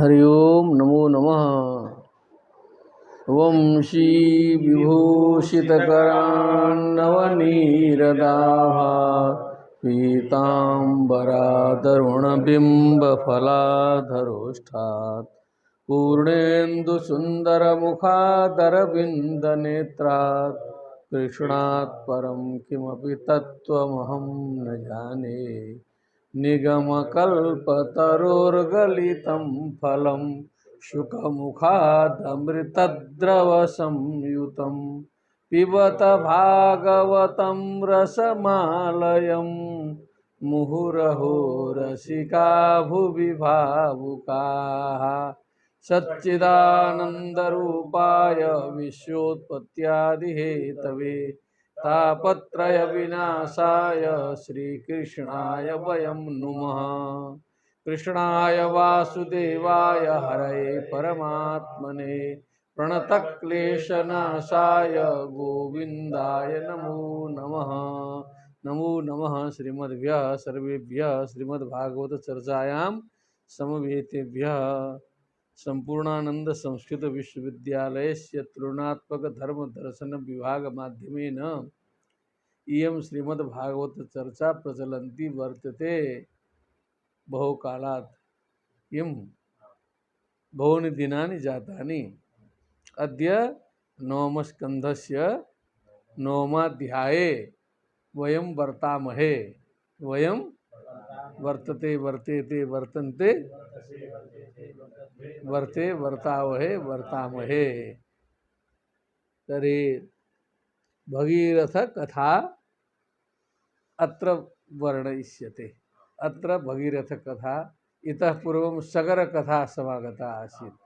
हरि ओम नमो नमः। वंशी विभूषितकरान्नवनीरदाभा पीताम्बरादरुणबिम्बफलाधरोष्ठात् पूर्णेन्दुसुन्दरमुखादरविन्दनेत्रात् कृष्णात् परं किमपि तत्त्वमहं न जाने। निगमकल्पतरोर्गलितं फलं शुकमुखादमृतद्रवसंयुतं पिबत भागवतं रसमालयं मुहुरहो रसिका भुवि भावुकाः। सच्चिदानन्दरूपाय विश्वोत्पत्त्यादिहेतवे तापत्रय विनाशाय श्रीकृष्णाय वयं नुमः। कृष्णाय वासुदेवाय हरये परमात्मने प्रणतक्लेशनाशाय गोविन्दाय नमो नमः। नमो नमः श्रीमद्भ्यः सर्वेभ्यः श्रीमद्भागवत चर्चायां समवेतेभ्यः। संपूर्णानंद संस्कृत विश्वविद्यालयस्य तुलनात्मक धर्म दर्शन विभाग माध्यमेन इयं श्रीमद्भागवत चर्चा प्रचलन्ती वर्तते बहुकालात्। इयं बहूनि दिनानि जातानि। अद्य नवमस्कन्धस्य नवमाध्याये वयं वर्तामहे। वयं वर्तते वर्तेते वर्तन्ते वर्ते वर्तावहे वर्तामहे। तर्हि भगीरथ कथा अत्र वर्णयिष्यते। अत्र भगीरथ कथा इतः पूर्वं सगर कथा समागता आसीत्।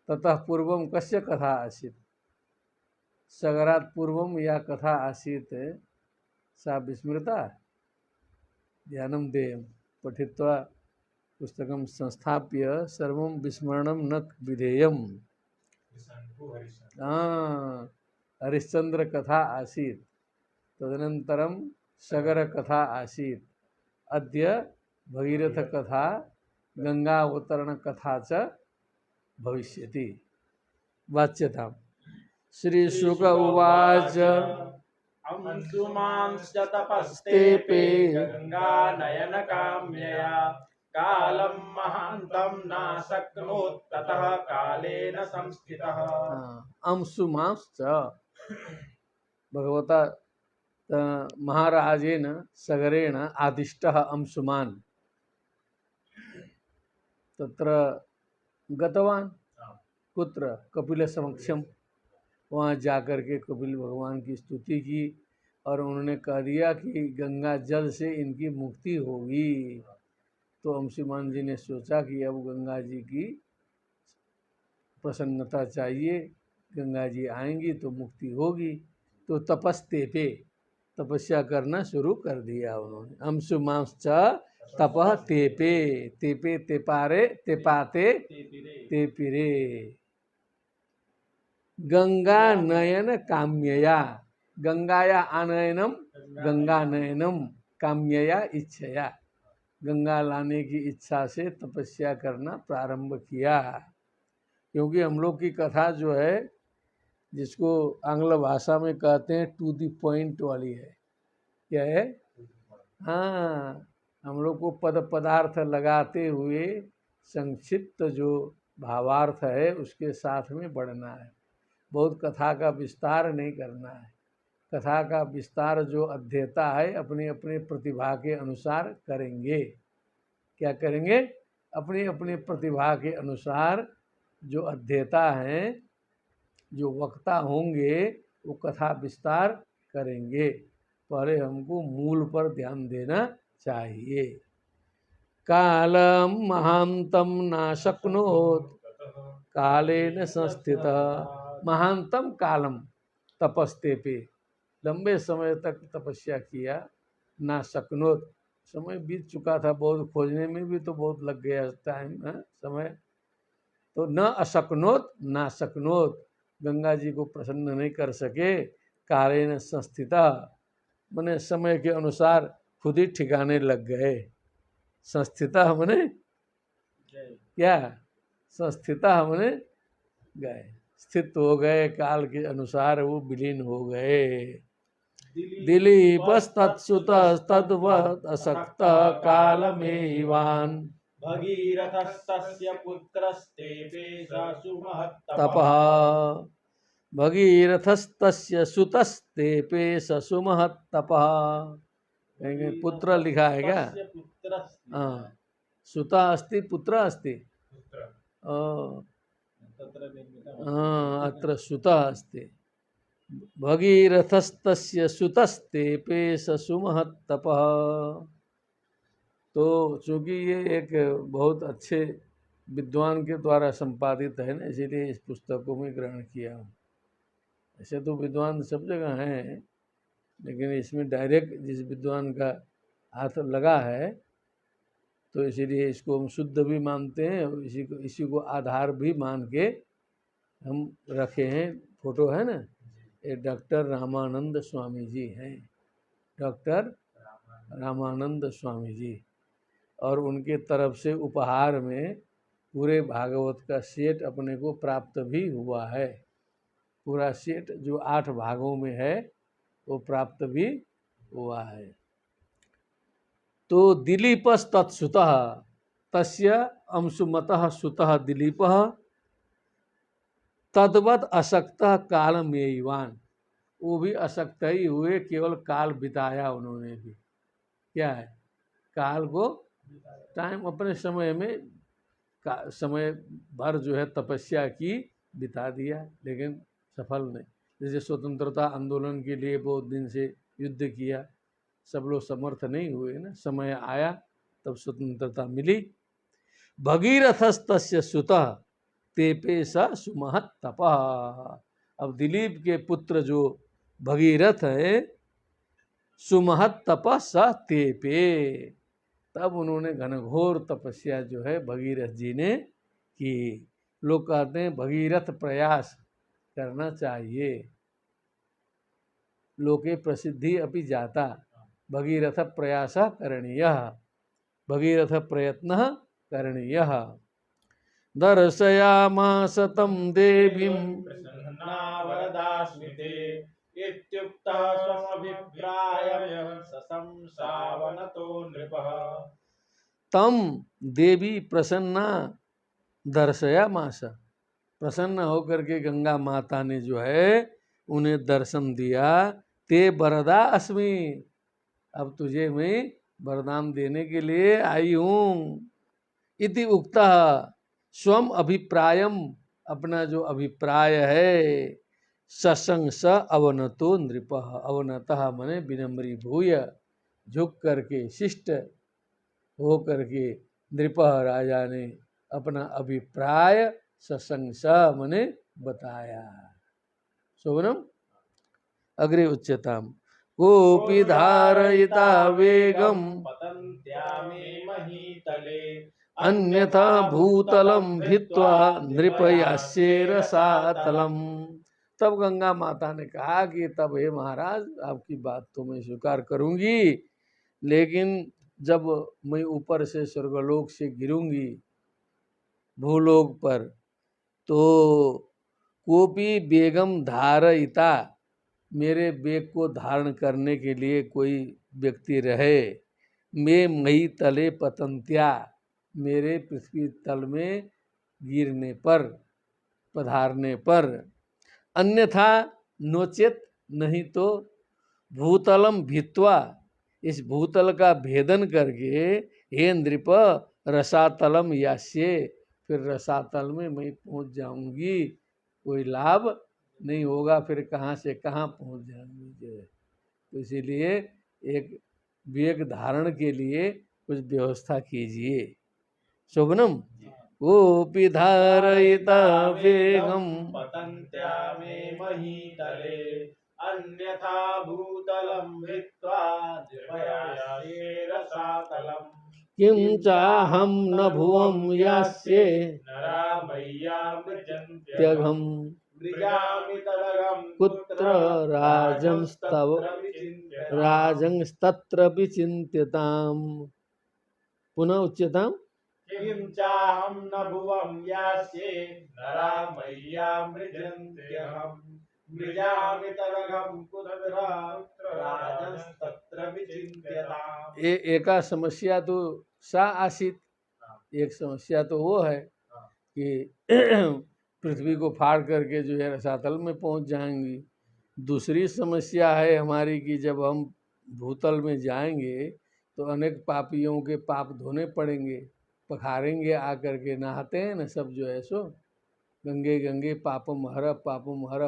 ततः पूर्वं कस्य कथा आसीत्? सगरात् पूर्वं या कथा आसीत् सा विस्मृता। ध्यानं देयं। पठित्वा पुस्तकं संस्थाप्य सर्वं विस्मरणं न विधेयम्। हरिश्चंद्र कथा आसीत्, तदनन्तरं सगर कथा आसीत्। अद्य भगीरथ कथा गंगावतरण कथा च भविष्यति। वाच्यताम्। श्रीशुक उवाच अंशुमांश्च तपस्तेपे गंगानयन काम्यया कालं महान्तं नाशक्नोत् ततः कालेन संस्थितः। अंशुमांश्च भगवता महाराजेन सगरेण आदिष्टः अंशुमान् तत्र गतवान्। कुत्र? कपिल समक्षम। वहाँ जाकर के कपिल भगवान की स्तुति की और उन्होंने कह दिया कि गंगा जल से इनकी मुक्ति होगी। तो अंशुमान जी ने सोचा कि अब गंगा जी की प्रसन्नता चाहिए, गंगा जी आएंगी तो मुक्ति होगी। तो तपस्ते पे तपस्या करना शुरू कर दिया उन्होंने। अंशुमांश्च तपः तेपे तेपे तेपारे तेपाते तेपिरे गंगा नयन काम्यया। गंगाया आनयनम गंगा नयनम काम्यया इच्छया। गंगा लाने की इच्छा से तपस्या करना प्रारंभ किया। क्योंकि हम लोग की कथा जो है, जिसको आंग्ल भाषा में कहते हैं टू द पॉइंट वाली है। क्या है? हाँ, हम लोग को पद पदार्थ लगाते हुए संक्षिप्त जो भावार्थ है उसके साथ में बढ़ना है। बहुत कथा का विस्तार नहीं करना है। कथा का विस्तार जो अध्येता है अपने अपने प्रतिभा के अनुसार करेंगे। क्या करेंगे? अपने अपने प्रतिभा के अनुसार जो अध्येता हैं, जो वक्ता होंगे, वो कथा विस्तार करेंगे। पहले हमको मूल पर ध्यान देना चाहिए। कालम महांतम नाशक्नोत् कालेन संस्थितः। महांतम कालम तपस्ते पे, लंबे समय तक तपस्या किया। नाशक्नोत्, समय बीत चुका था, बहुत खोजने में भी तो बहुत लग गया टाइम समय। तो न अशक्नोत् नाशक्नोत्, गंगा जी को प्रसन्न नहीं कर सके। कालेन संस्थितः मने समय के अनुसार खुद ही ठिकाने लग गए। संस्थितः मने क्या संस्थिता मैंने गए, स्थित हो गए, काल के अनुसार वो विलीन हो गए। दिलीपस्तत्सुत तद्वत् असक्त काल में इवान भगीरथस्तस्य पुत्रस्तेपे सुमहत्तपः तपः भगीरथस्तस्य सुतस्तेपे ससुमहत्तपः। कहेंगे पुत्र लिखा है क्या? तस्य पुत्रस्ते हाँ, सुता अस्ति पुत्र अस्ति। पुत्र तत्र हाँ, अत्र सुता अस्ति। भगीरथस्तस्य सुतस्तेपे ससुमहत्तपः। तो चूंकि ये एक बहुत अच्छे विद्वान के द्वारा संपादित है ना, इसीलिए इस पुस्तक को मैं ग्रहण किया हूँ। ऐसे तो विद्वान सब जगह हैं, लेकिन इसमें डायरेक्ट जिस विद्वान का हाथ लगा है तो इसीलिए इसको हम शुद्ध भी मानते हैं और इसी को आधार भी मान के हम रखे हैं। फोटो है ना, ये डॉक्टर रामानंद स्वामी जी हैं, डॉक्टर रामानंद स्वामी जी। और उनके तरफ से उपहार में पूरे भागवत का सेट अपने को प्राप्त भी हुआ है। पूरा सेट जो 8 भागों में है वो प्राप्त भी हुआ है। तो दिलीपस् तत्सुतः तस्य अंशुमतः सुतः दिलीपः तद्वत् असक्तः कालमेयवान। वो भी असक्त ही हुए, केवल काल बिताया उन्होंने भी। क्या है? काल को टाइम अपने समय में समय भर जो है तपस्या की बिता दिया, लेकिन सफल नहीं। जैसे स्वतंत्रता आंदोलन के लिए बहुत दिन से युद्ध किया, सब लोग समर्थ नहीं हुए ना, समय आया तब स्वतंत्रता मिली। भगीरथस्तस्य सुतः तेपे स सुमहत् तपः। अब दिलीप के पुत्र जो भगीरथ है, सुमहत् तपः स तेपे, तब उन्होंने घनघोर तपस्या जो है भगीरथ जी ने की। लोग कहते हैं भगीरथ प्रयास करना चाहिए, लोके प्रसिद्धि अपि जाता, भगीरथ प्रयास करणीयः, भगीरथ प्रयत्न करणीयः। दर्शयामास तं देवीं प्रसन्ना वरदास्मिते इत्युक्तः स्वमभिप्रायं सशंसावनतो नृपः। तम देवी प्रसन्ना दर्शयामास, प्रसन्न होकर के गंगा माता ने जो है उन्हें दर्शन दिया। ते वरदा अस्मि, अब तुझे मैं वरदान देने के लिए आई हूँ। इति उक्ता स्वम अभिप्रायम, अपना जो अभिप्राय है, सशंस अवनतो नृपः, अवनतः मने विनम्री भूय, झुक करके शिष्ट हो करके नृपः राजा ने अपना अभिप्राय सशंस मने बताया। शोभनम अग्रे उच्यताम। कोपि धारयिता वेगम पतन्त्यामे महीतले अन्यथा भूतलम भित्वा नृपयास्ये रसातलम। तब गंगा माता ने कहा कि तब हे महाराज, आपकी बात तो मैं स्वीकार करूंगी, लेकिन जब मैं ऊपर से स्वर्गलोक से गिरूंगी भूलोक पर, तो कोपी बेगम धारयिता, मेरे बेग को धारण करने के लिए कोई व्यक्ति रहे, मैं मई तले पतंत्या, मेरे पृथ्वी तल में गिरने पर, पधारने पर, अन्यथा नोचेत, नहीं तो भूतलम भित्वा, इस भूतल का भेदन करके, हे नृप रसातलम यास्ये, फिर रसातल में मैं पहुंच जाऊंगी, कोई लाभ नहीं होगा, फिर कहाँ से कहाँ पहुंच जाऊंगी। तो इसीलिए एक वेग धारण के लिए कुछ व्यवस्था कीजिए। शोभनम कोपि धारयिता वेगम पतन्त्यामे महीतले अन्यथा भूतलं भित्त्वा नृपयास्ये रसातलम्। किं चाहं न भुवं यास्ये नरा मय्यामृजन्त्यघम् त्यघम मृजामि तदघम् कुत्र राजंस्तव राजंस्तत्र विचिन्त्यताम्। पुनः उच्यताम्। किं चाहं न भुवं यास्ये नरा मय्या मृजन्त्यहम् मृजामि तदघं कुत्र राजंस्तत्र विचिन्त्यताम्। एका समस्या तो सा आसित, एक समस्या तो वो है कि पृथ्वी को फाड़ करके जो है रसातल में पहुंच जाएंगी। दूसरी समस्या है हमारी कि जब हम भूतल में जाएंगे तो अनेक पापियों के पाप धोने पड़ेंगे, पखारेंगे आकर के, नहाते हैं ना सब जो है सो, गंगे गंगे पापम हर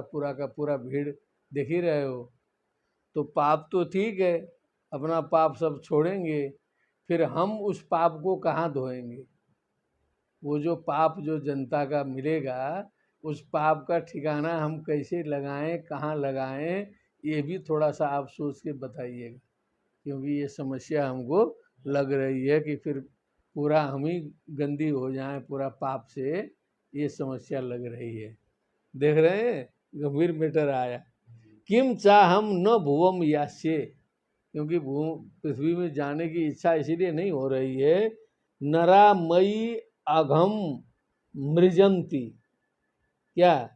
पूरा का पूरा भीड़ देख ही रहे हो। तो पाप तो ठीक है, अपना पाप सब छोड़ेंगे, फिर हम उस पाप को कहाँ धोएंगे? वो जो पाप जो जनता का मिलेगा, उस पाप का ठिकाना हम कैसे लगाएं, कहाँ लगाएं, ये भी थोड़ा सा आप सोच के बताइएगा, क्योंकि ये समस्या हमको लग रही है कि फिर पूरा हम ही गंदी हो जाएं पूरा पाप से, ये समस्या लग रही है। देख रहे हैं, गंभीर मैटर आया। किम चाहम न भुवम यास्ये, क्योंकि पृथ्वी में जाने की इच्छा इसीलिए नहीं हो रही है। नरा मई अघम मृजंती, क्या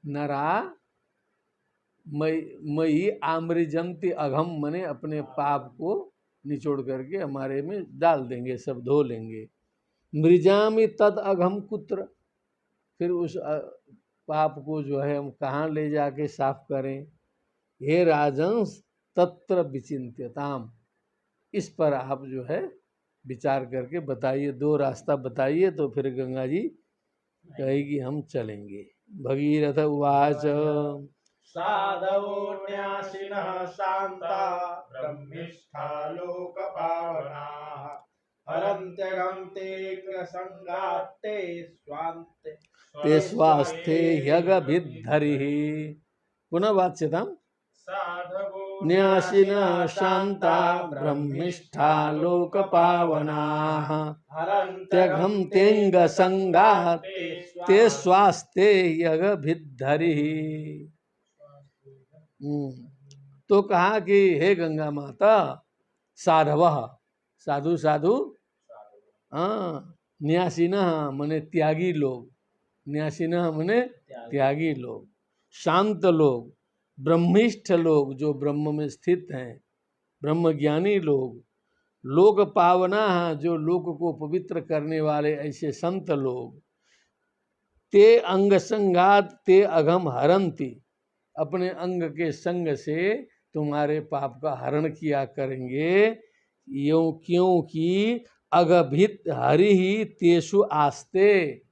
नरा मई आमृजंती, अघम मने अपने पाप को निचोड़ करके हमारे में डाल देंगे, सब धो लेंगे। मृजामि तद अघम कुत्र, फिर उस पाप को जो है हम कहाँ ले जाके साफ करें? हे राजंस तत्र विचिन्त्यताम, इस पर आप जो है विचार करके बताइए, दो रास्ता बताइए, तो फिर गंगा जी कहेगी हम चलेंगे। भगीरथ उवाच साधवो न्यासिनः शान्ता ब्रह्मिष्ठा लोकपावनाः हरन्त्यघं ते संगाते स्वान्ते ते स्वास्थे ह्यगभिद्धरिः। पुनः वाच्यताम्। साधवो न्यासिनः शान्ता ब्रह्मिष्ठा लोकपावनाः हरन्त्यघं तेऽङ्गसङ्गात् ते स्वास्थे ह्यगभिद्धरिः। तो कहा कि हे गंगा माता, साधवः, साधु साधु, न्यासिनः मने त्यागी लोग, न्यासिनः मने त्यागी लोग, शांत लोग, ब्रह्मिष्ठ लोग जो ब्रह्म में स्थित हैं, ब्रह्म ज्ञानी लोग, लोक पावना जो लोक को पवित्र करने वाले ऐसे संत लोग, ते अंग संगात ते अघम हरंती, अपने अंग के संग से तुम्हारे पाप का हरण किया करेंगे। यो क्योंकि अगभित हरि ही तेषु आस्ते,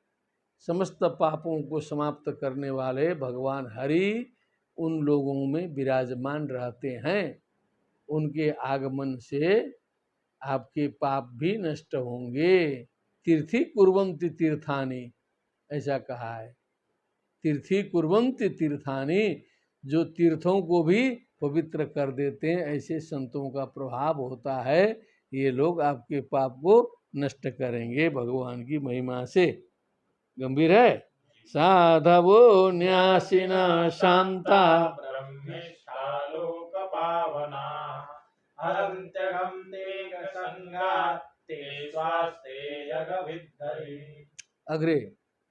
समस्त पापों को समाप्त करने वाले भगवान हरि उन लोगों में विराजमान रहते हैं। उनके आगमन से आपके पाप भी नष्ट होंगे। तीर्थी कुर्वन्ति तीर्थानि, ऐसा कहा है। तीर्थी कुर्वन्ति तीर्थानि, जो तीर्थों को भी पवित्र कर देते हैं, ऐसे संतों का प्रभाव होता है। ये लोग आपके पाप को नष्ट करेंगे भगवान की महिमा से। गंभीर है। साधवो न्यासिना शांता ब्रह्मिष्ठा लोकपावना हरन्त्यघं ते संगात् ते स्वास्थे ह्यगभिद्धरिः। अग्रे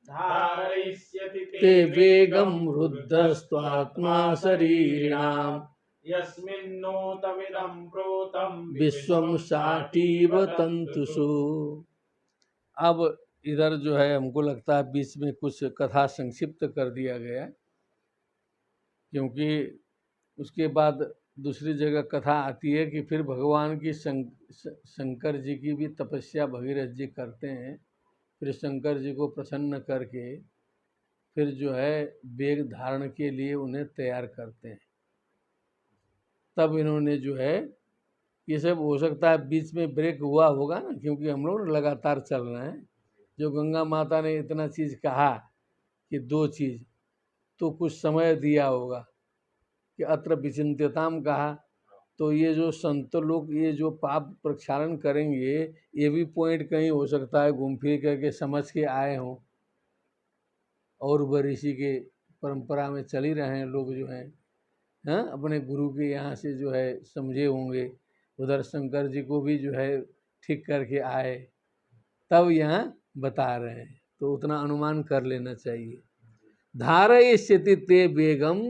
धारयिष्यति ते वेगं रुद्धस्त्वात्मा शरीरिणाम् यस्मिन्नोतमिदं प्रोतं विश्वं साटीव तंतुषु। अब इधर जो है हमको लगता है बीच में कुछ कथा संक्षिप्त कर दिया गया, क्योंकि उसके बाद दूसरी जगह कथा आती है कि फिर भगवान की शंकर जी की भी तपस्या भगीरथ जी करते हैं। फिर शंकर जी को प्रसन्न करके फिर जो है वेग धारण के लिए उन्हें तैयार करते हैं। तब इन्होंने जो है, ये सब हो सकता है बीच में ब्रेक हुआ होगा ना, क्योंकि हम लोग लगातार चल रहे हैं। जो गंगा माता ने इतना चीज़ कहा कि दो चीज़, तो कुछ समय दिया होगा कि अत्र विचिन्त्यताम कहा, तो ये जो संत लोग ये जो पाप प्रक्षालन करेंगे, ये भी पॉइंट कहीं हो सकता है घूम फिर करके समझ के आए हों, और ऋषि के परंपरा में चल ही रहे हैं लोग जो हैं, हाँ, अपने गुरु के यहाँ से जो है समझे होंगे। उधर शंकर जी को भी जो है ठीक करके आए, तब यहाँ बता रहे हैं, तो उतना अनुमान कर लेना चाहिए। धारयिष्यति ते वेगम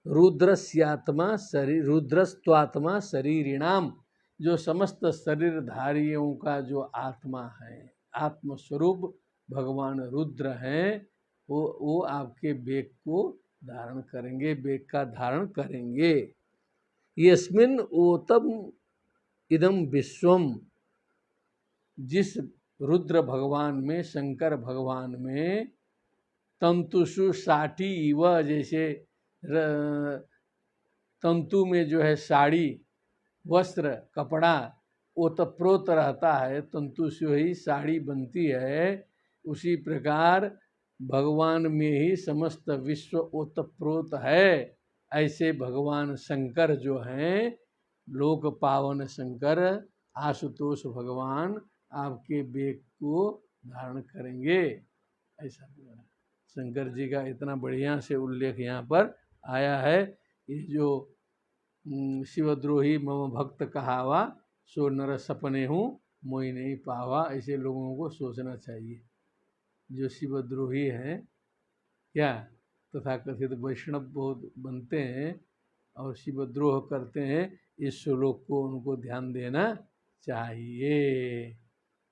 रुद्रस्यात्मा शरीर रुद्रस्त्वात्मा शरीरिणाम, जो समस्त शरीरधारियों का जो आत्मा है, आत्मस्वरूप भगवान रुद्र हैं, वो आपके वेग को धारण करेंगे, वेग का धारण करेंगे। यस्मिन् ओतम इदम विश्वम, जिस रुद्र भगवान में, शंकर भगवान में, तंतुषु साटी व, जैसे तंतु में जो है साड़ी, वस्त्र, कपड़ा ओतप्रोत रहता है, तंतु से ही साड़ी बनती है, उसी प्रकार भगवान में ही समस्त विश्व ओतप्रोत है। ऐसे भगवान शंकर जो हैं, लोक पावन शंकर आशुतोष भगवान आपके वेग को धारण करेंगे। ऐसा बोला शंकर जी का, इतना बढ़िया से उल्लेख यहाँ पर आया है। ये जो शिवद्रोही मम भक्त कहावा, सो नर सपने हूँ मोई नहीं पावा, ऐसे लोगों को सोचना चाहिए। जो शिवद्रोही हैं क्या, तथा कथित वैष्णव बहुत बनते हैं और शिवद्रोह करते हैं, इस श्लोक को उनको ध्यान देना चाहिए।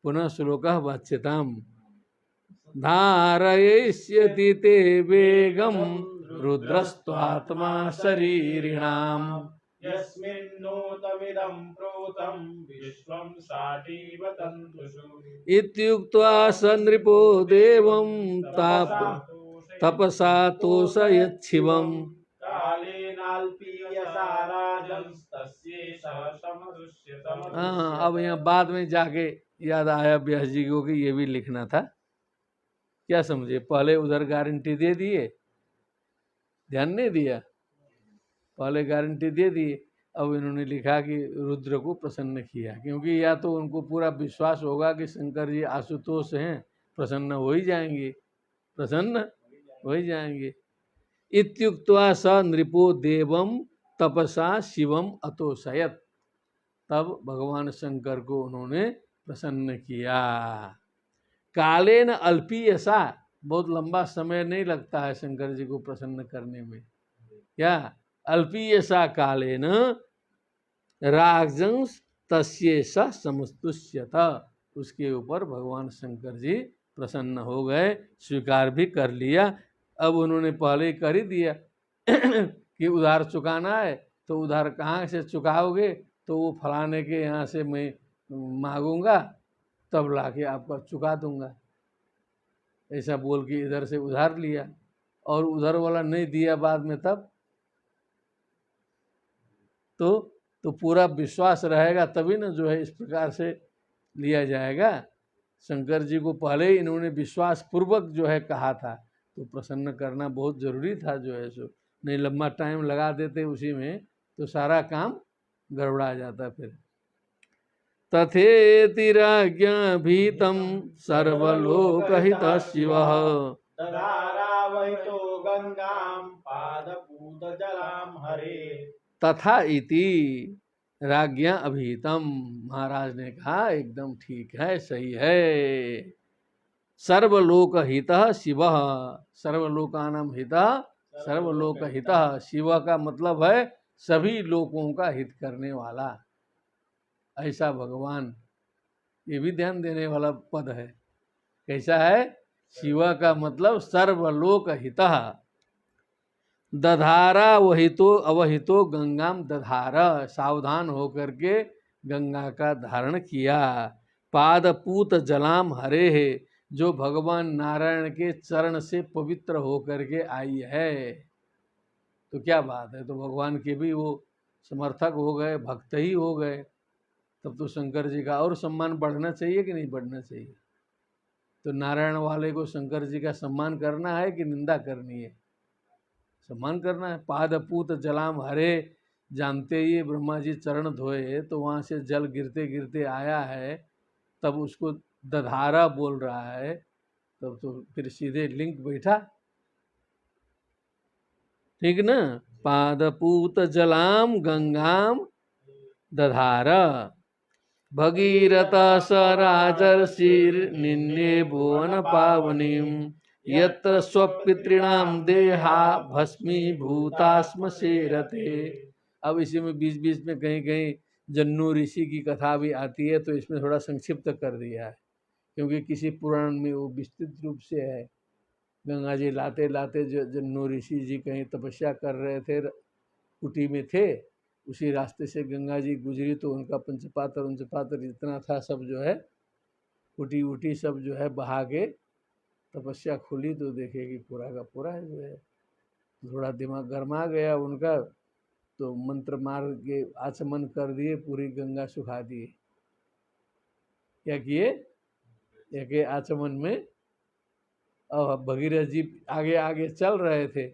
पुनः श्लोक वाच्यताम। धारयिष्यति ते वेगम रुद्रस्त्वात्मा शरीरिणाम, यस्मिन्नोतमिदं प्रोतं विश्वं साटीव तन्तुषु। इत्युक्त्वा स नृपो देवं तपसा तोषयच्छिवम्। कालेनाल्पीयसा राजंस्तस्येषः समदृश्यतम्। हाँ, अब यहाँ बाद में जाके याद आया व्यास जी को कि ये भी लिखना था। क्या समझे, पहले उधर गारंटी दे दिए, ध्यान नहीं दिया, पहले गारंटी दे दी, अब इन्होंने लिखा कि रुद्र को प्रसन्न किया, क्योंकि या तो उनको पूरा विश्वास होगा कि शंकर जी आशुतोष हैं, प्रसन्न हो ही जाएंगे, प्रसन्न हो ही जाएंगे। इत्युक्त्वा स नृपो देवम तपसा शिवम अतोषयत, तब भगवान शंकर को उन्होंने प्रसन्न किया। कालेन अल्पीयसा, बहुत लंबा समय नहीं लगता है शंकर जी को प्रसन्न करने में। क्या, अल्पीयसा कालेन राजंस तस्येषा समस्तुष्यत, उसके ऊपर भगवान शंकर जी प्रसन्न हो गए, स्वीकार भी कर लिया। अब उन्होंने पहले ही कर ही दिया कि उधार चुकाना है, तो उधार कहाँ से चुकाओगे, तो वो फलाने के यहाँ से मैं मांगूंगा, तब लाके आपका चुका दूंगा, ऐसा बोल के इधर से उधार लिया, और उधर वाला नहीं दिया बाद में, तब तो पूरा विश्वास रहेगा तभी ना जो है इस प्रकार से लिया जाएगा। शंकर जी को पहले ही इन्होंने विश्वास पूर्वक जो है कहा था, तो प्रसन्न करना बहुत जरूरी था जो है सो, नहीं लंबा टाइम लगा देते उसी में तो सारा काम गड़बड़ा जाता। फिर तथेति राज्ञा भीतम सर्वलोकहितः शिवः, दधारावहितो गंगां पादपूतजलां हरे। तथा इति राज्ञा अभीतम, महाराज ने कहा एकदम ठीक है, सही है। सर्वलोक हितः शिवः, सर्वलोकानां हितः सर्वलोक हितः, शिव का मतलब है सभी लोगों का हित करने वाला, ऐसा भगवान, ये भी ध्यान देने वाला पद है। कैसा है, शिव का मतलब सर्वलोक हितः। दधारा वहितो अवहितो गंगाम दधारा, सावधान होकर के गंगा का धारण किया। पादपूत जलाम हरे है, जो भगवान नारायण के चरण से पवित्र होकर के आई है। तो क्या बात है, तो भगवान के भी वो समर्थक हो गए, भक्त ही हो गए, तब तो शंकर जी का और सम्मान बढ़ना चाहिए कि नहीं बढ़ना चाहिए। तो नारायण वाले को शंकर जी का सम्मान करना है कि निंदा करनी है, सम्मान करना है। पादपूत जलाम हरे, जानते ही ब्रह्मा जी चरण धोए तो वहाँ से जल गिरते गिरते आया है, तब उसको दधारा बोल रहा है, तब तो फिर सीधे लिंक बैठा, ठीक ना। पादपूत जलाम गंगाम दधारा, भगीरथ स राजर्षिर्निन्ये भुवन पावनीं यत्र स्वपितॄणां देहा भस्मीभूता शेरते। अब इसी में बीच बीच में कहीं कहीं जन्नू ऋषि की कथा भी आती है, तो इसमें थोड़ा संक्षिप्त कर दिया है, क्योंकि किसी पुराण में वो विस्तृत रूप से है। गंगा जी लाते लाते जो जन्नू ऋषि जी कहीं तपस्या कर रहे थे, कुटी में थे, उसी रास्ते से गंगा जी गुजरी, तो उनका पंचपात्र उंचपात्र जितना था सब जो है कुटी उटी सब जो है बहा के तपस्या खुली, तो देखे कि पूरा का पूरा है जो है। थोड़ा दिमाग गर्मा गया उनका, तो मंत्र मार के आचमन कर दिए, पूरी गंगा सुखा दिए। क्या किए? एक आचमन में। और भगीरथ जी आगे आगे चल रहे थे,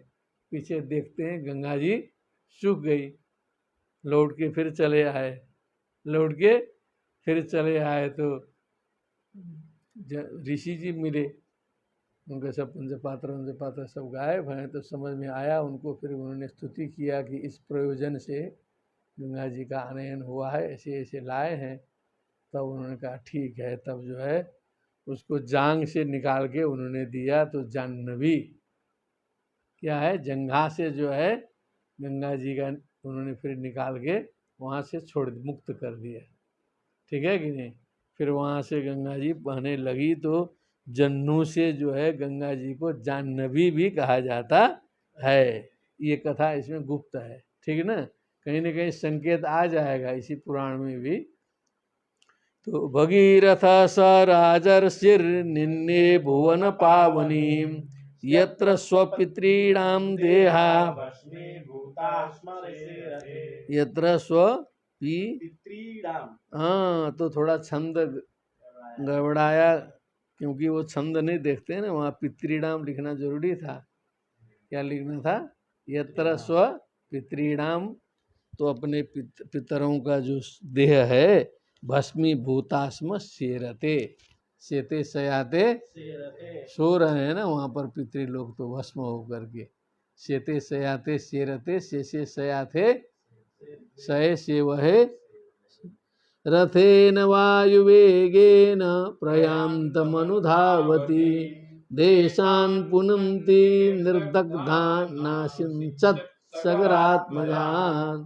पीछे देखते हैं गंगा जी सूख गई। लौट के फिर चले आए, लौट के फिर चले आए, तो ऋषि जी मिले, उनके सब पंचपात्र सब गायब हैं। तो समझ में आया उनको, फिर उन्होंने स्तुति किया कि इस प्रयोजन से गंगा जी का आनयन हुआ है, ऐसे ऐसे लाए हैं। तब उन्होंने कहा ठीक है। तब जो है उसको जांग से निकाल के उन्होंने दिया, तो जाह्नवी क्या है, जंघा से जो है गंगा जी का उन्होंने फिर निकाल के वहाँ से छोड़ मुक्त कर दिया। ठीक है कि नहीं? फिर वहाँ से गंगा जी बहने लगी, तो जन्नू से जो है गंगा जी को जाह्नवी भी कहा जाता है। ये कथा इसमें गुप्त है, ठीक है ना? कहीं न कहीं संकेत आ जाएगा इसी पुराण में भी। तो भगीरथ स राजर्षिर्निन्ये भुवन पावनीं यत्र स्वपितॄणां देहा यत्र पितॄणाम। हाँ, तो थोड़ा छंद गड़बड़ाया, क्योंकि वो छंद नहीं देखते ना, वहाँ पितॄणाम लिखना जरूरी था। क्या लिखना था? यत्र स्व पितॄणाम, तो अपने पितरों का जो देह है भस्मीभूतास्म शेरते, शेते शयाते, सो रहे हैं ना वहाँ पर पितृ लोग, तो भस्म होकर के शेते शयाते शेरते, शेषे शयाते शये सेवहे रथेन वायुवेगेन प्रयान्तमनुधावति देशान् पुनन्ति निर्दग्धान् नाशिंचत् सगरात्मजान्।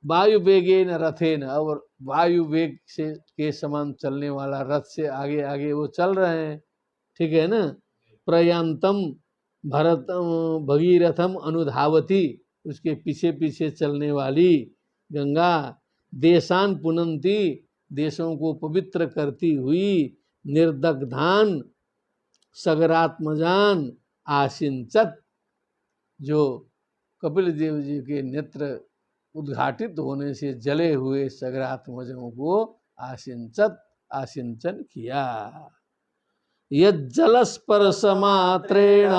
वायु वेगेन रथेन, और वायु वेग से के समान चलने वाला रथ से आगे आगे वो चल रहे हैं, ठीक है ना? प्रयांतम भगीरथम अनुधावती, उसके पीछे पीछे चलने वाली गंगा। देशान पुनंती, देशों को पवित्र करती हुई। निर्दग्धान सगरात्मजान आसिंचत, जो कपिल देव जी के नेत्र उद्घाटित होने से जले हुए सगरात्मजों को आसिंचत, आसिंचन किया। यज्जल स्पर्श मात्रेण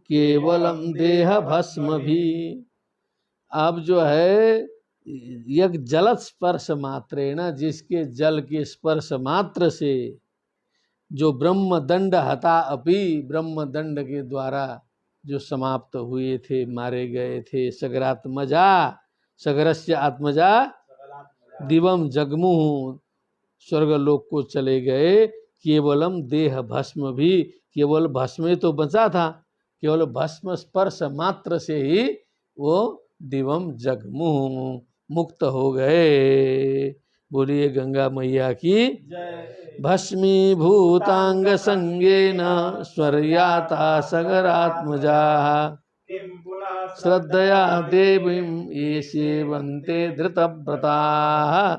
केवलम देह भस्म भी। अब जो है यज्ञ जल स्पर्श मात्रेण, जिसके जल के स्पर्श मात्र से जो ब्रह्म दंड हता अपि, ब्रह्म दंड के द्वारा जो समाप्त हुए थे, मारे गए थे, सगरात्मजा, सगरस्य आत्मजा दिवम जगमुः, स्वर्गलोक को चले गए। केवलम देह भस्म भी, केवल भस्म तो बचा था, केवल भस्म स्पर्श मात्र से ही वो दिवम जगमुः मुक्त हो गए। बोलिए गंगा मैया की भस्मीभूतांग संगेन स्वर्याता सगरात्मजा श्रद्धया देवीं ये सेवन्ते धृतव्रताः।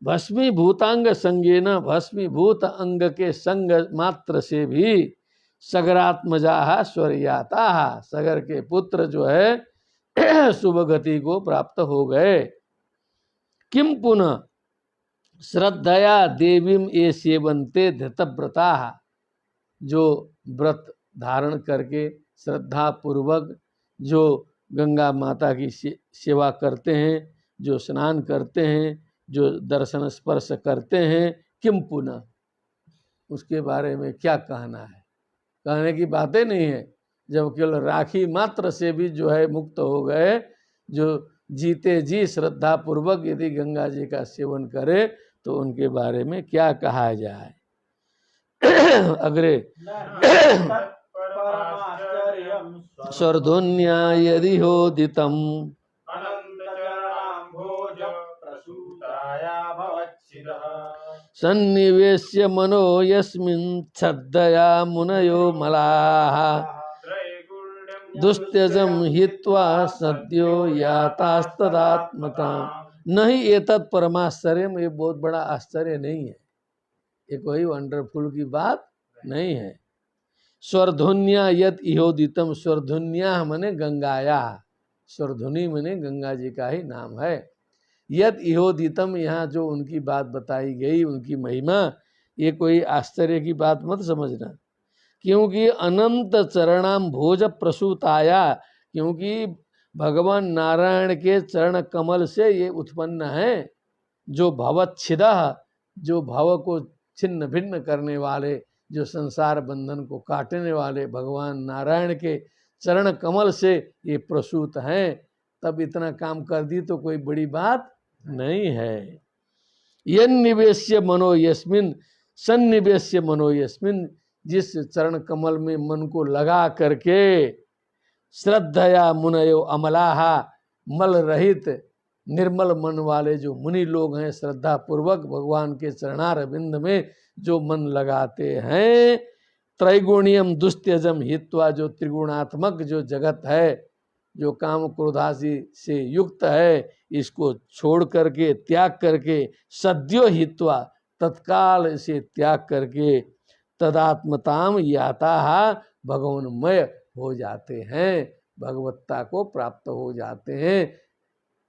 भस्मीभूतांग संगेन, भस्मीभूत अंग के संग मात्र से भी सगरात्मजा स्वर्याता, सगर के पुत्र जो है शुभ गति को प्राप्त हो गए। किम पुनः श्रद्धया देवीम ये सेवन्ते धृतव्रता, जो व्रत धारण करके श्रद्धा पूर्वक जो गंगा माता की सेवा करते हैं, जो स्नान करते हैं, जो दर्शन स्पर्श करते हैं, किम पुनः, उसके बारे में क्या कहना है? कहने की बातें नहीं है। जब केवल राखी मात्र से भी जो है मुक्त हो गए, जो जीते जी श्रद्धा पूर्वक यदि गंगा जी का सेवन करे तो उनके बारे में क्या कहा जाए। अग्रे स्वर्धुन्या यदि होदितम अनन्तचरणाम्भोज प्रसूताया भवच्छिदः सन्निवेश्य मनो यस्मिन् छद्दया मुनयो मलाः त्रैगुण्यं दुस्त्यजम हित्वा सद्यो यातास्तदात्मता। नहीं एतत् परमाश्चर्य, ये बहुत बड़ा आश्चर्य नहीं है, ये कोई वंडरफुल की बात नहीं है। स्वर्धुन्या यत इहोदितम, स्वर्धुन्या मने गंगाया, स्वर्धुनी मने गंगा जी का ही नाम है। यत इहोदितम, यहाँ जो उनकी बात बताई गई, उनकी महिमा, ये कोई आश्चर्य की बात मत समझना। क्योंकि अनंत चरणाम भोज प्रसूताया, क्योंकि भगवान नारायण के चरण कमल से ये उत्पन्न है। जो भवच्छिदा, जो भव को छिन्न भिन्न करने वाले, जो संसार बंधन को काटने वाले भगवान नारायण के चरण कमल से ये प्रसूत हैं। तब इतना काम कर दी तो कोई बड़ी बात नहीं है। यन्निवेश्य मनो यस्मिन, सन्निवेश्य मनो यस्मिन, जिस चरण कमल में मन को लगा करके, श्रद्धया मुनयो अमलाहा, मल रहित निर्मल मन वाले जो मुनि लोग हैं, श्रद्धा पूर्वक भगवान के चरणार बिंद में जो मन लगाते हैं, त्रैगुणियम दुस्त्यजम हित्वा, जो त्रिगुणात्मक जो जगत है, जो काम क्रोधादि से युक्त है, इसको छोड़ करके, त्याग करके, सद्यो हित्वा, तत्काल इसे त्याग करके, तदात्मताम याता, भगवानमय हो जाते हैं, भगवत्ता को प्राप्त हो जाते हैं।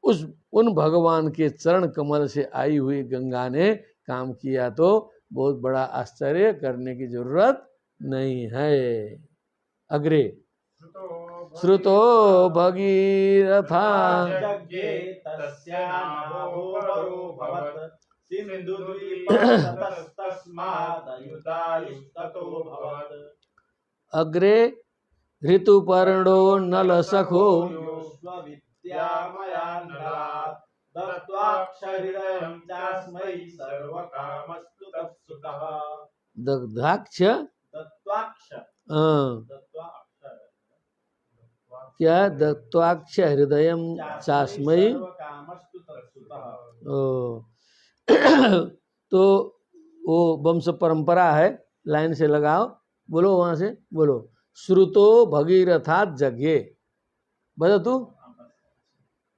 उन भगवान के चरण कमल से आई हुई गंगा ने काम किया तो बहुत बड़ा आश्चर्य करने की जरूरत नहीं है। अग्रे श्रुतो भगीरथा यज्ञे तस्य नाभो वरो भवत् सिन्धुद्वीपस्तस्मादयुतायुस्ततो भवत् अग्रे ऋतुपर्णो नलसखो स्वविद्यामया नलात् दत्त्वाक्षहृदयं चास्मै सर्वकामस्तु तत्सुतः दग्धाक्ष दत्त्वाक्ष क्या दत्त्वाक्ष हृदयम चास्मयी सर्वकामस्तु तत्सुतः। तो वो वंश परंपरा है, लाइन से लगाओ, बोलो वहां से बोलो। श्रुतो भगीरथात् जज्ञे, बता तू।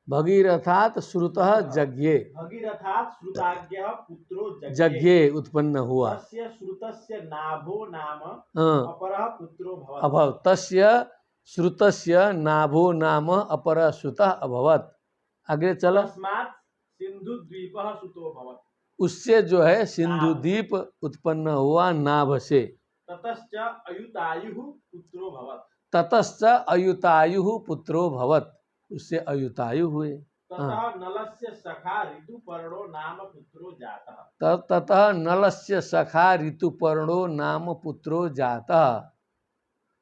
भगीरथात् श्रुतः जज्ञे, भगीरथात् श्रुताज्ञः पुत्रो जज्ञे उत्पन्न हुआ। तस्य श्रुतस्य नाभो नाम अपरः पुत्रो भवत्। अभव तस्य श्रुतस्य नाभो नाम अपरः श्रुतः अभवत्। आगे चलो। तस्मात् सिन्धुद्वीपः श्रुतो भवत्, उससे जो है सिंधु द्वीप उत्पन्न हुआ नाभ से। ततश्च अयुतायुः पुत्रो भवत्, ततश्च अयुतायुः पुत्रो भवत्, उससे अयुतायु हुए। ततः नलस्य सखा ऋतुपर्णो नाम पुत्रो जातः। ततः नलस्य सखा ऋतुपर्णो नाम पुत्रो जातः।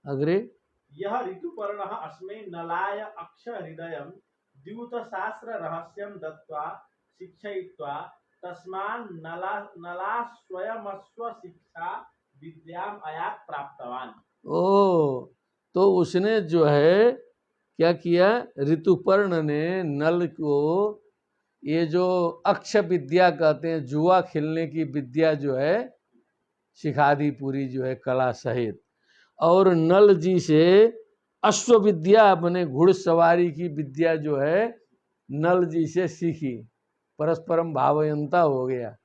अग्रे यह ऋतुपर्णः अस्मै नलाय अक्षहृदयं द्यूतशास्त्र रहस्यं दत्त्वा शिक्षयित्वा तस्मान् नला स्वयमस्व शिक्षा विद्याम आयात प्राप्तवान। ओ, तो उसने जो है क्या किया, ऋतुपर्ण ने नल को ये जो अक्ष विद्या कहते हैं, जुआ खेलने की विद्या जो है सिखा दी पूरी, जो है कला सहित। और नल जी से अश्व विद्या बने घुड़सवारी की विद्या जो है नल जी से सीखी। परस्परम भावयंता हो गया,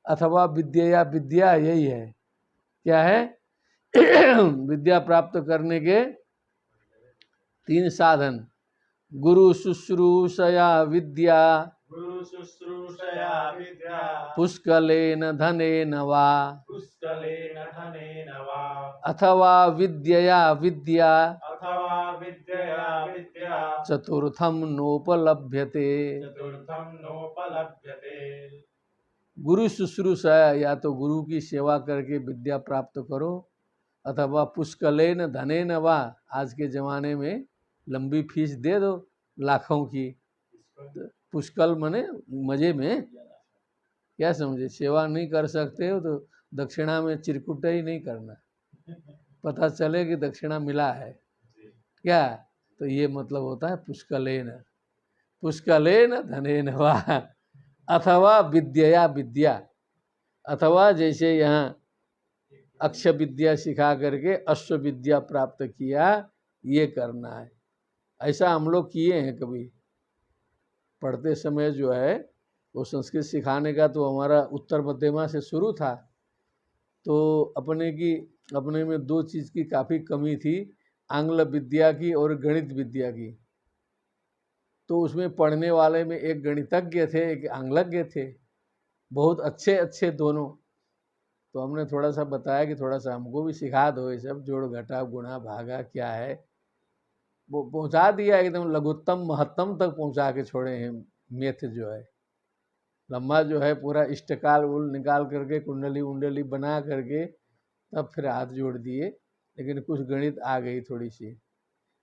अथवा विद्या विद्या यही है। क्या है विद्या प्राप्त करने के 3 साधन। गुरु शुश्रूषया विद्या, गुरु शुश्रूषया विद्या, पुष्कलेन धनेन वा, पुष्कलेन धनेन वा, अथवा विद्यया विद्या, अथवा विद्यया विद्या, चतुर्थम नोपलभ्यते। चतुर्थम नोपलभ्यते। गुरु शुश्रूषा, या तो गुरु की सेवा करके विद्या प्राप्त करो, अथवा पुष्कलेन धनेन वा, आज के ज़माने में लंबी फीस दे दो लाखों की, तो पुष्कल मने मज़े में, क्या समझे, सेवा नहीं कर सकते हो तो दक्षिणा में चिरकुट ही नहीं करना, पता चले कि दक्षिणा मिला है क्या, तो ये मतलब होता है पुष्कलेन, पुष्कलेन धनेन वा, अथवा विद्या विद्या, अथवा जैसे यहाँ अक्ष विद्या सिखा करके अश्व विद्या प्राप्त किया, ये करना है। ऐसा हम लोग किए हैं कभी पढ़ते समय, जो है वो संस्कृत सिखाने का तो हमारा उत्तर मध्यमा से शुरू था, तो अपने में दो चीज़ की काफ़ी कमी थी, आंग्ल विद्या की और गणित विद्या की। तो उसमें पढ़ने वाले में एक गणितज्ञ थे, एक आंग्लज्ञ थे, बहुत अच्छे अच्छे दोनों। तो हमने थोड़ा सा बताया कि थोड़ा सा हमको भी सिखा दो ये सब, जोड़ घटा गुणा भागा क्या है, वो पहुंचा दिया, एकदम लघुत्तम महत्तम तक पहुंचा के छोड़े हैं। मैथ जो है लंबा जो है पूरा इष्टकाल उल निकाल करके कुंडली उंडली बना करके तब फिर हाथ जोड़ दिए, लेकिन कुछ गणित आ गई थोड़ी सी।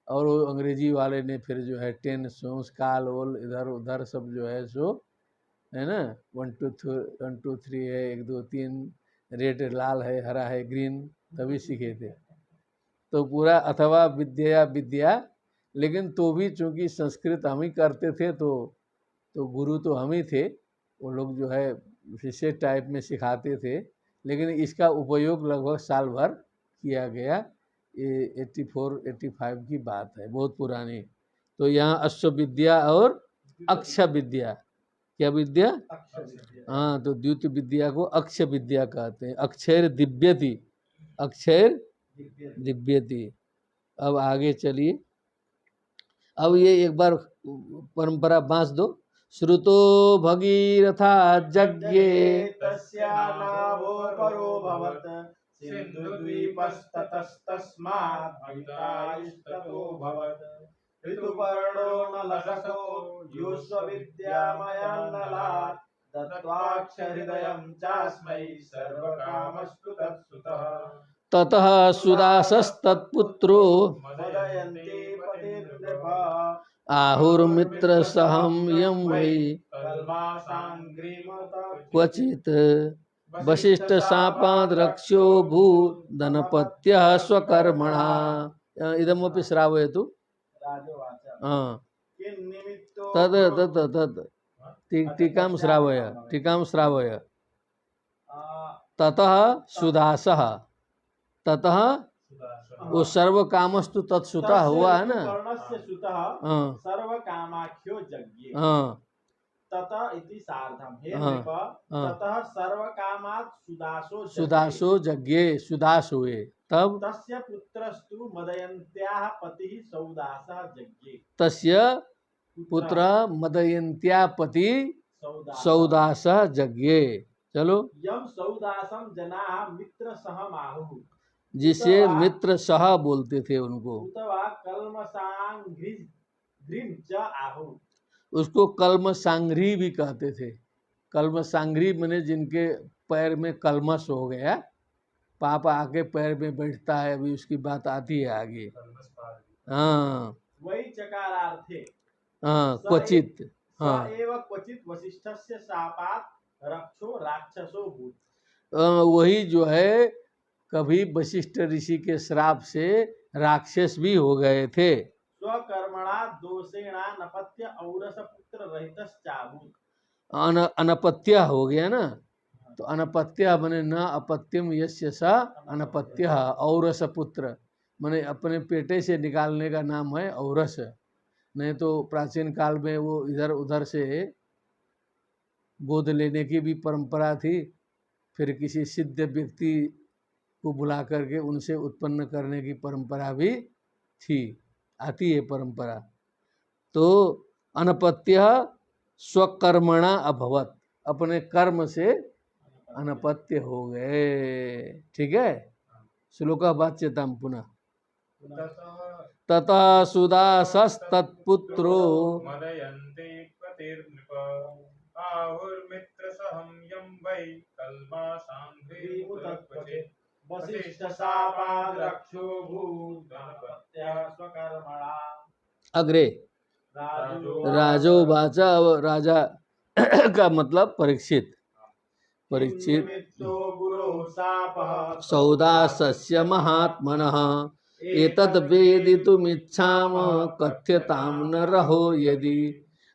और वो अंग्रेजी वाले ने फिर जो है टेंस सोंस काल ओल इधर उधर सब जो है सो है ना, 1 2 3 है, 1 2 3, रेड लाल है, हरा है, ग्रीन, तभी सीखे थे। तो पूरा अथवा विद्या विद्या, लेकिन तो भी चूंकि संस्कृत हम ही करते थे तो गुरु तो हम ही थे, वो लोग जो है विशेष टाइप में सिखाते थे, लेकिन इसका उपयोग लगभग साल भर किया गया। ये 84-85 की बात है, बहुत पुरानी। तो यहाँ अश्व विद्या और अक्ष विद्या, क्या विद्या, हाँ, तो द्वितीय विद्या को अक्ष विद्या कहते हैं। अक्षर दिव्यति, अक्षर दिव्यति। अब आगे चलिए, अब ये एक बार परंपरा बांस दो। श्रुतो भगीरथा यज्ञे तस्यानावो परो भवत् सिन्धुद्वीपस्ततस्तस्मात् भवितायुस्ततो भवत् ऋतुपर्णो नलसको योऽश्वविद्यामयान्नलात् दत्त्वाक्षहृदयं चास्मै सर्वकामस्तु तत्सुतः ततः सुदासस्तत्पुत्रो मदयन्ते पतिर्नृप आहुर्मित्र सहम यम वै कल्मासाङ्घ्रिमत क्वचित् वशिष्ठ शापाद रक्षो भू धनपत्य स्वकर्मणा इदमपि श्रावयतु। राजवाचा हाँ, किन्निमित्तो तद तद तद टीकां श्रावय, टीकां श्रावय। ततः सुदासः, ततः वो सर्व कामस्तु तत्सुतः हुआ है ना, कर्णस्य सुतः हाँ सर्वकामाख्यो यज्ञे हाँ ततः इति सार्धम् हे हाँ, नृप हाँ। ततः सर्वकामात् सुदासो यज्ञे। सुदासो यज्ञे, सुदास हुए तब, तस्य पुत्रस्तु मदयन्त्याः पतिः सौदासः यज्ञे। तस्य पुत्र मदयन्त्या पति सौदास यज्ञे। चलो, यम सौदासम जनाः मित्र सहमाहुः जिसे मित्र सह बोलते थे उनको, उतवा कल्मषाङ्घ्रिं च आहुः उसको कल्म सांघ्री भी कहते थे। कल्म सांघ्री माने जिनके पैर में कलमश हो गया, पाप आके पैर में बैठता है, अभी उसकी बात आती है आगे। हाँ वही चकारार्थे हाँ, क्वचित, हाँ, स एव क्वचित वसिष्ठस्य शापात् रक्षो राक्षसो भूत्। वही जो है कभी वशिष्ठ ऋषि के श्राप से राक्षस भी हो गए थे। स्वकर्मणा दोषेणा नपत्य औरस पुत्र रहितश्चाभूत्। अनपत्य हो गया ना, तो अनपत्य माने न अपत्यम यस्य स अनपत्य, औरस पुत्र माने अपने पेटे से निकालने का नाम है औरस। नहीं तो प्राचीन काल में वो इधर उधर से गोद लेने की भी परंपरा थी, फिर किसी सिद्ध व्यक्ति को बुला करके उनसे उत्पन्न करने की परंपरा भी थी, आती है परंपरा। तो अनपत्य स्वकर्मणा अभवत, अपने कर्म से अनपत्य हो गए। ठीक है, श्लोक वाच्यताम पुनः। ततः सुदासस्तत्पुत्रो मदयन्ते पतिर्नृप आहुर्मित्रसहं यं वै कल्मासाङ्घ्रिमुत क्वचित् वसिष्ठ शापाद रक्षो भूत गणपत्य स्वकर्मणा अग्रे राजो राजोवाचा, राजा का मतलब परीक्षित। परीक्षित निमित्तो गुरो शापः सौदासस्य महात्मनः एतद् वेदितुमिच्छाम कथ्यताम न रहो यदि।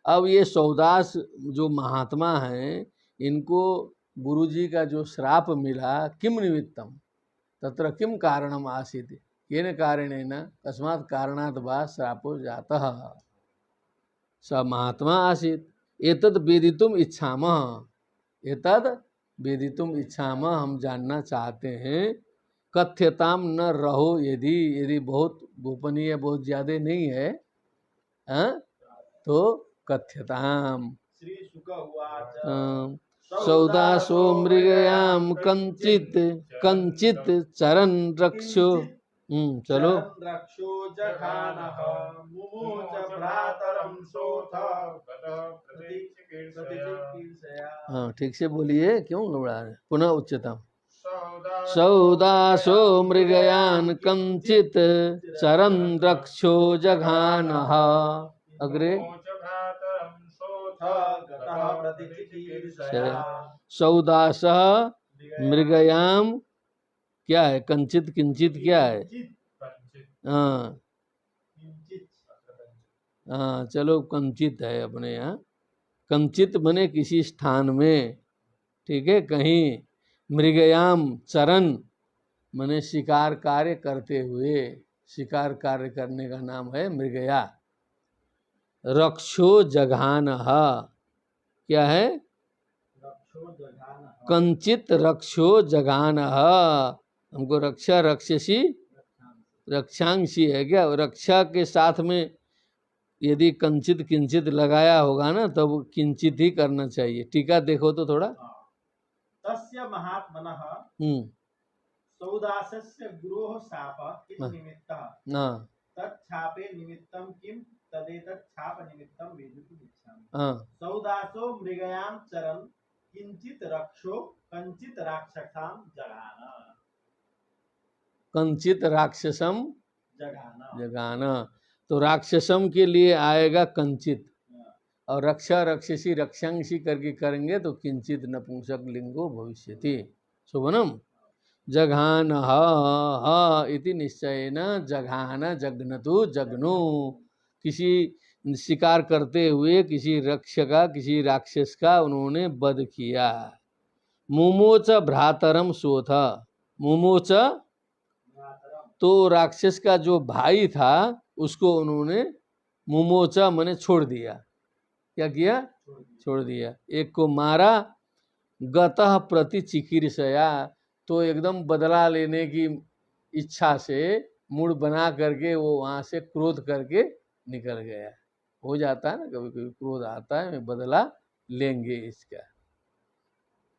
अब ये सौदास जो महात्मा हैं, इनको गुरुजी का जो श्राप मिला, किम निमित्तम तत्र किम कारणम आसीत्, येन कारणेन कस्मात् कारणात् वा श्रापो जातः। स महात्मा आसीत्। एतद् वेदितुम इच्छामः, एतद् वेदितुम इच्छामः, हम जानना चाहते हैं। कथ्यताम न रहो यदि, यदि बहुत गोपनीय बहुत ज्यादा नहीं है, तो कथ्यताम। श्री शुक उवाच सौदासो मृगयाम कंचित कंचित चरण रक्षो। चलो। चरन् रक्षो जघानः मुमुच भ्रातरं सोऽथ प्रतिचिकीर्षया। हाँ ठीक से बोलिए, क्यों घबरा रहे? पुनः उच्चतम। सौदासो मृगयान कंचित चरण रक्षो जघानः। अग्रे गतः प्रतिचिकीर्षया। सौदासः मृगयाम क्या है? कंचित किंचित क्या है? हाँ हाँ, चलो कंचित है अपने यहाँ। कंचित बने किसी स्थान में, ठीक है, कहीं। मृगयाम चरण मने शिकार कार्य करते हुए, शिकार कार्य करने का नाम है मृगया। रक्षो जघानः क्या है? कंचित रक्षो जघानः, हमको रक्षा रक्षसी रक्षांशी है क्या? रक्षा के साथ में यदि कंचित किंचित लगाया होगा ना, तब किंचित ही करना चाहिए। टीका देखो तो थोड़ा। तस्य महात्मनः सौदासस्य गुरोः शापः किं निमित्तः तच्छापे निमित्तं किं तदेतत् छाप निमित्तं वेदितुम् इच्छामि। सौदासो मृगयां चरन् किंचित रक्षो कंचित राक्षसां जगान। कंचित राक्षसम जगान जगाना, तो राक्षसम के लिए आएगा कंचित, और रक्षा रक्षसी रक्षांशी करके करेंगे तो किंचित नपुंसक लिंगो भविष्यति। शोभनम। जघान इति निश्चयेन जघान जग्नतु जग्नु, किसी शिकार करते हुए किसी रक्षका किसी राक्षस का उन्होंने वध किया। मुमोच भ्रातरम सोथ, मुमोच तो राक्षस का जो भाई था उसको उन्होंने मुमोचा मने छोड़ दिया। क्या किया? छोड़ दिया। एक को मारा। गतः प्रति चिकीर्षया, तो एकदम बदला लेने की इच्छा से मूड बना करके वो वहां से क्रोध करके निकल गया। हो जाता है ना कभी कभी, क्रोध आता है, बदला लेंगे इसका।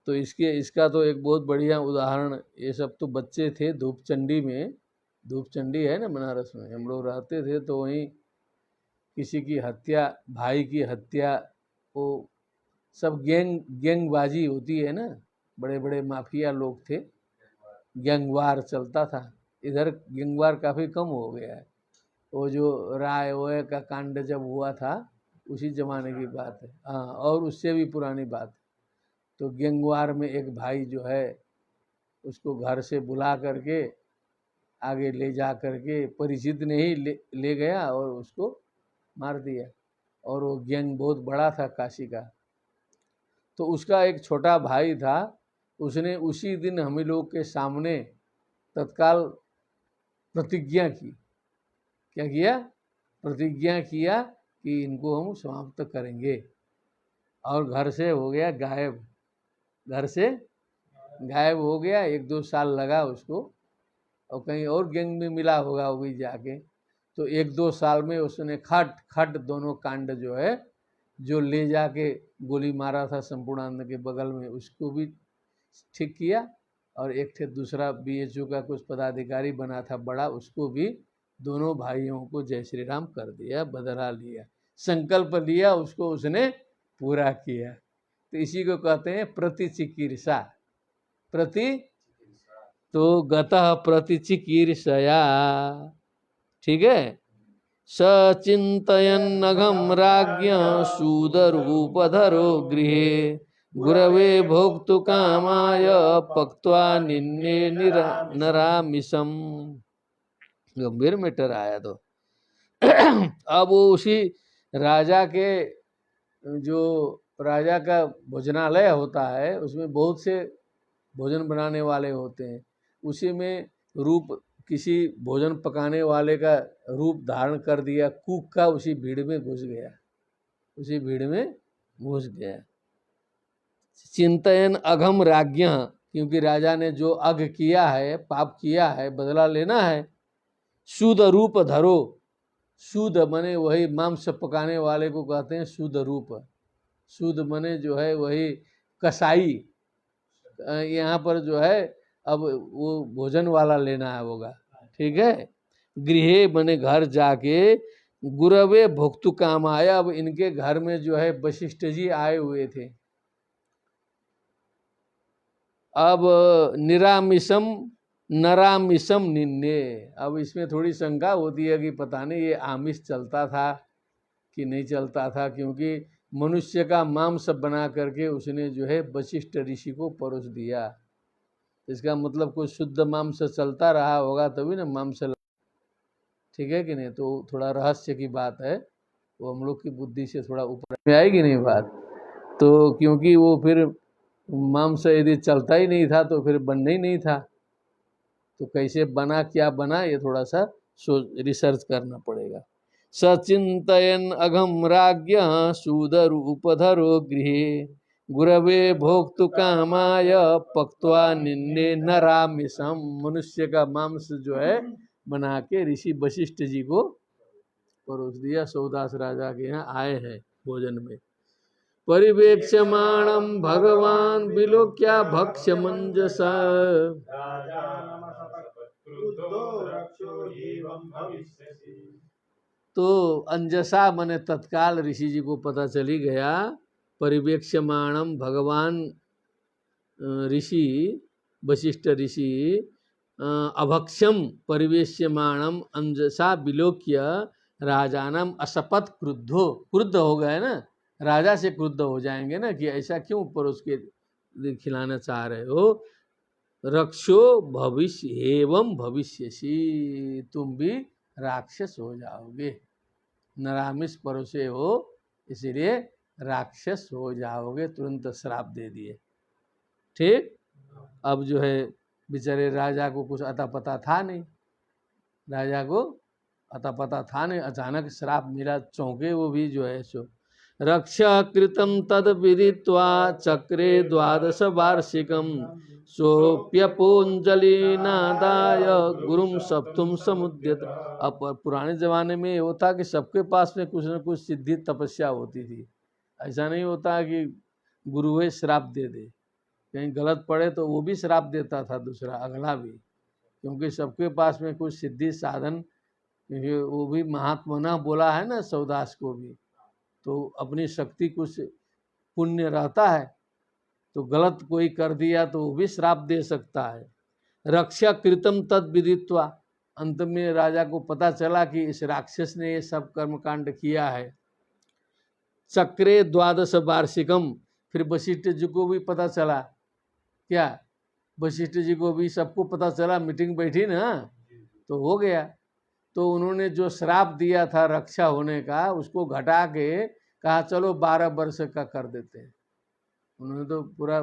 तो इसका तो एक बहुत बढ़िया उदाहरण, ये सब तो बच्चे थे धूपचंडी में, धूपचंडी है ना बनारस में, हम लोग रहते थे, तो वहीं किसी की हत्या, भाई की हत्या, वो सब गैंगबाजी होती है ना, बड़े बड़े माफिया लोग थे, गैंगवार चलता था। इधर गैंगवार काफ़ी कम हो गया है। वो जो राय वोय का कांड जब हुआ था उसी जमाने की बात है, हाँ, और उससे भी पुरानी बात है। तो गैंगवार में एक भाई जो है उसको घर से बुला करके आगे ले जा करके परिचित ने ही ले गया और उसको मार दिया। और वो गैंग बहुत बड़ा था काशी का। तो उसका एक छोटा भाई था, उसने उसी दिन हम लोग के सामने तत्काल प्रतिज्ञा की। क्या किया? प्रतिज्ञा किया कि इनको हम समाप्त करेंगे, और घर से हो गया गायब। घर से गायब हो गया। 1-2 साल लगा उसको, और कहीं और गैंग में मिला होगा वो भी जाके। तो 1-2 साल में उसने खट दोनों कांड जो है, जो ले जाके गोली मारा था संपूर्णानंद के बगल में, उसको भी ठीक किया, और एक थे दूसरा BHO का कुछ पदाधिकारी बना था बड़ा, उसको भी, दोनों भाइयों को जय श्री राम कर दिया, बदला लिया, संकल्प लिया, उसको उसने पूरा किया। तो इसी को कहते हैं प्रतिचिकीर्षा। प्रति तो गतः प्रतिचिकीर्षया, ठीक है। सचिन्तयन्नघं राज्ञ शूदरूपधरो गृहे गुरवे भोक्तुकामाय पक्त्वा निन्ने नरामिषम्। गंभीर मैटर आया तो अब वो उसी राजा के, जो राजा का भोजनालय होता है उसमें बहुत से भोजन बनाने वाले होते हैं, उसी में रूप किसी भोजन पकाने वाले का रूप धारण कर दिया, कुक का उसी भीड़ में घुस गया, उसी भीड़ में घुस गया। चिंतयन अघम राज्ञ, क्योंकि राजा ने जो अघ किया है, पाप किया है, बदला लेना है। शुद्ध रूप धरो, शुद्ध मने वही मांस पकाने वाले को कहते हैं शुद्ध रूप। शुद्ध मने जो है वही कसाई, यहाँ पर जो है अब वो भोजन वाला लेना है होगा, ठीक है। गृहे मने घर जाके, गुरवे भोक्तु काम आया, अब इनके घर में जो है वशिष्ठ जी आए हुए थे। अब निरामिषम नरामिषम निन्ने, अब इसमें थोड़ी शंका होती है कि पता नहीं ये आमिष चलता था कि नहीं चलता था, क्योंकि मनुष्य का मांस बना करके उसने जो है वशिष्ठ ऋषि को परोस दिया। इसका मतलब कोई शुद्ध मांस चलता रहा होगा तभी ना मांस, ठीक है कि नहीं। तो थोड़ा रहस्य की बात है, वो हम लोग की बुद्धि से थोड़ा ऊपर में आएगी नहीं बात। तो क्योंकि वो फिर मांस यदि चलता ही नहीं था तो फिर बनना ही नहीं था, तो कैसे बना, क्या बना, ये थोड़ा सा रिसर्च करना पड़ेगा। सचिंतयन अघम राज्ञ शूदरूपधरो गृहे गुरवे भोक्तु कामाय पक्त्वा निन्ने नरामिषम, मनुष्य का मांस जो है बना के ऋषि वशिष्ठ जी को परोस दिया। सौदास राजा के यहाँ आए हैं भोजन में। परिवेक्ष्यमाणं भगवान विलोक्या भक्ष्य मंजसा, तो अंजसा मने तत्काल ऋषि जी को पता चली गया। परिवेक्ष्यमाणम, भगवान ऋषि वशिष्ठ ऋषि अभक्ष्यम परिवेश्यमाणम अंजसा विलोक्य राजानम असपत क्रुद्धो, क्रुद्ध हो गए ना, राजा से क्रुद्ध हो जाएंगे ना कि ऐसा क्यों परोस के खिलाना चाह रहे हो। रक्षो भविष्य एवं भविष्यसी, तुम भी राक्षस हो जाओगे, नरामिष परोसे हो इसलिए राक्षस हो जाओगे, तुरंत श्राप दे दिए। ठीक। अब जो है बेचारे राजा को कुछ अता पता था नहीं, राजा को अता पता था नहीं, अचानक श्राप मिला, चौंके वो भी जो है सो। रक्षा कृतम तद विदित्वा चक्रे द्वादश वार्षिकम सोप्यपोंजलि नादाय गुरुम सप्तुम समुद्यत। अब पुराने जमाने में ये होता कि सबके पास में कुछ न कुछ सिद्धि तपस्या होती थी, ऐसा नहीं होता कि गुरु है श्राप दे दे, कहीं गलत पड़े तो वो भी श्राप देता था दूसरा अगला भी, क्योंकि सबके पास में कुछ सिद्धि साधन, वो भी महात्मा ना बोला है ना सौदास को भी, तो अपनी शक्ति कुछ पुण्य रहता है, तो गलत कोई कर दिया तो वो भी श्राप दे सकता है। रक्षा कृतम तद विदित्वा, अंत में राजा को पता चला कि इस राक्षस ने ये सब कर्मकांड किया है। चक्रे द्वादश वार्षिकम, फिर वशिष्ठ जी को भी पता चला, क्या वशिष्ठ जी को भी सबको पता चला, मीटिंग बैठी ना तो हो गया। तो उन्होंने जो श्राप दिया था रक्षा होने का उसको घटा के कहा चलो 12 वर्ष का कर देते हैं। उन्होंने तो पूरा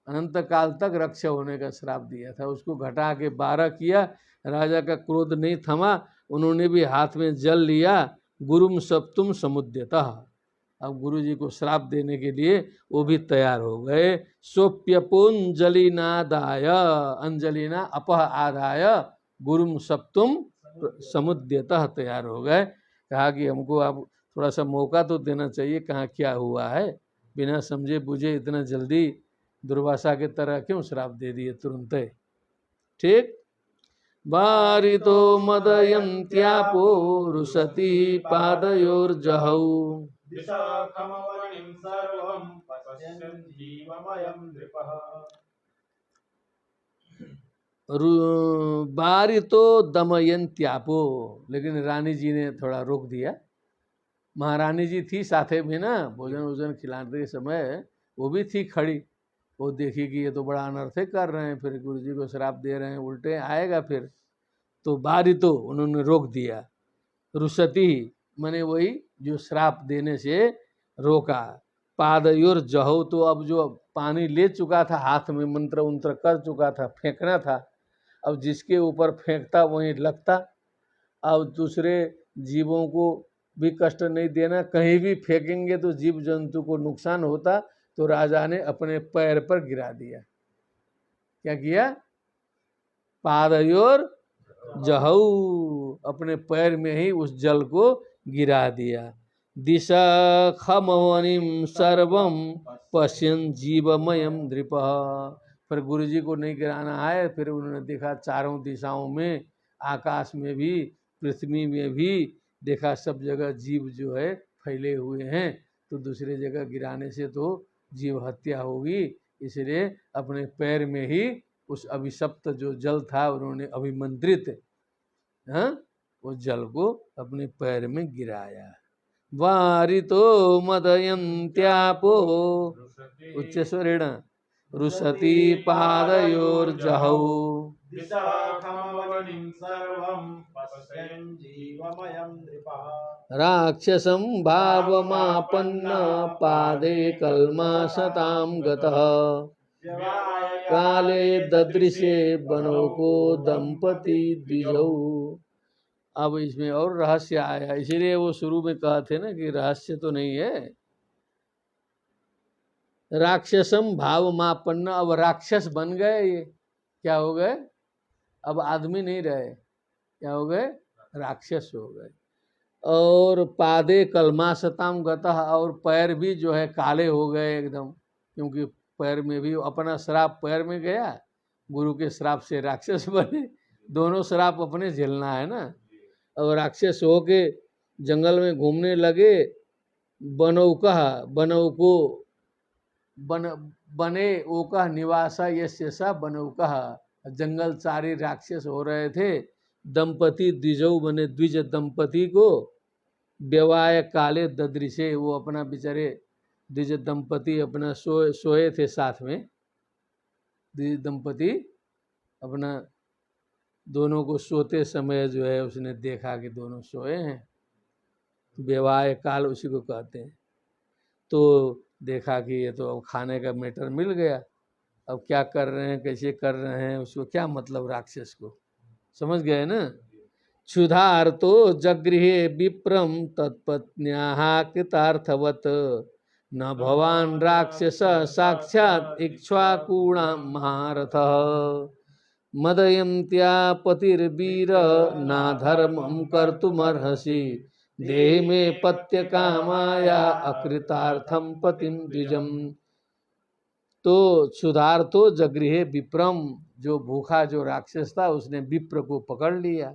अनंत काल तक रक्षा होने का श्राप दिया था, उसको घटा के 12 किया। राजा का क्रोध नहीं थमा, उन्होंने भी हाथ में जल लिया, गुरुम सप्तुम समुद्यतः, अब गुरु जी को श्राप देने के लिए वो भी तैयार हो गए। सोप्यपुंजलिनादाय, अंजलिना अपह आदाय गुरुम सप्तुम समुद्यतः, तैयार हो गए। कहा कि हमको अब थोड़ा सा मौका तो देना चाहिए, कहाँ क्या हुआ है, बिना समझे बुझे इतना जल्दी दुर्वासा के तरह क्यों श्राप दे दिए तुरंत। ठीक। वारितो मदयन्त्यापो रुसती पादयोर्जहौ विशाखमवनिं सर्वं पश्यन् जीवमयं नृपः। बारी तो दमयंत्यापो, लेकिन रानी जी ने थोड़ा रोक दिया। महारानी जी थी साथे में ना, भोजन वोजन खिलाते के समय वो भी थी खड़ी। वो देखी कि ये तो बड़ा अनर्थ कर रहे हैं, फिर गुरु जी को श्राप दे रहे हैं, उल्टे आएगा फिर। तो बारी तो उन्होंने रोक दिया। रुसती माने वही जो श्राप देने से रोका। पादयोर जहो, तो अब जो पानी ले चुका था हाथ में, मंत्र उंत्र कर चुका था, फेंकना था, अब जिसके ऊपर फेंकता वहीं लगता। अब दूसरे जीवों को भी कष्ट नहीं देना, कहीं भी फेंकेंगे तो जीव जंतु को नुकसान होता। तो राजा ने अपने पैर पर गिरा दिया। क्या किया? पादयोर जहऊ, अपने पैर में ही उस जल को गिरा दिया। दिशा खमवनिम सर्वम पश्यन जीवमयम नृप। फिर गुरु जी को नहीं गिराना है, फिर उन्होंने देखा चारों दिशाओं में, आकाश में भी, पृथ्वी में भी देखा, सब जगह जीव जो है फैले हुए हैं। तो दूसरी जगह गिराने से तो जीव हत्या होगी, इसलिए अपने पैर में ही उस अभिशप्त जो जल था उन्होंने अभिमंत्रित, हाँ, उस जल को अपने पैर में गिराया। वारितो मदयन्त्यापो, उच्च स्वरेण, रुसती पादयोर्जहौ, दिशाखमवनिं सर्वं पश्यन् जीवमयं नृपः। राक्षसं भावमापन्न पादे कल्माशतां गतः, काले ददृशे बनौको दंपति द्विजौ। अब इसमें और रहस्य आया, इसीलिए वो शुरू में कहा थे ना कि रहस्य तो नहीं है। राक्षसम भावमापन्न, अब राक्षस बन गए ये, क्या हो गए? अब आदमी नहीं रहे, क्या हो गए? राक्षस हो गए। और पादे कलमाशताम गतः, और पैर भी जो है काले हो गए एकदम, क्योंकि पैर में भी अपना श्राप पैर में गया, गुरु के श्राप से राक्षस बने। दोनों श्राप अपने झेलना है ना। और राक्षस हो के जंगल में घूमने लगे। बनौका, बनौको, बने ओका निवासा यशा बनौका, जंगल चारी राक्षस हो रहे थे। दंपति द्विजौ, बने द्विज दंपति को, व्यवाय काले ददृशे, वो अपना बेचारे द्विज दंपति अपना सोए थे साथ में। द्विज दंपति अपना दोनों को सोते समय जो है उसने देखा कि दोनों सोए हैं। व्यवाय काल उसी को कहते हैं। तो देखा कि ये तो अब खाने का मैटर मिल गया, अब क्या कर रहे हैं, कैसे कर रहे हैं, उसको क्या मतलब, राक्षस को समझ गए ना। क्षुधार्तो जगृहे विप्रम तत्पत्न्याः कृतार्थवत्, न भवान राक्षस साक्षात इक्ष्वाकुणां महारथः, मदयन्त्या पतिर्वीर ना धर्मं कर्तुमर्हसि, देहि मे पत्य कामाया अकृतार्थम पतिम द्विजम। तो क्षुधार्तो जगृहे विप्रम, जो भूखा जो राक्षस था उसने विप्र को पकड़ लिया।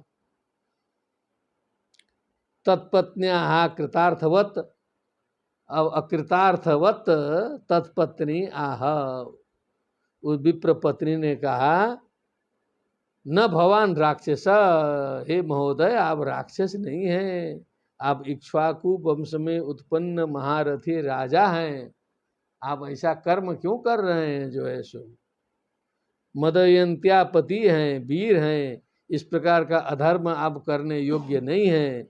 तत्पत्न्याः कृतार्थवत, अब अकृतार्थवत तत्पत्नी आह, उस विप्र पत्नी ने कहा, न भवान राक्षस, हे महोदय आप राक्षस नहीं हैं, आप इक्ष्वाकु वंश में उत्पन्न महारथी राजा हैं, आप ऐसा कर्म क्यों कर रहे हैं जो है सो। मदयंत्या पति हैं, वीर हैं, इस प्रकार का अधर्म आप करने योग्य नहीं हैं।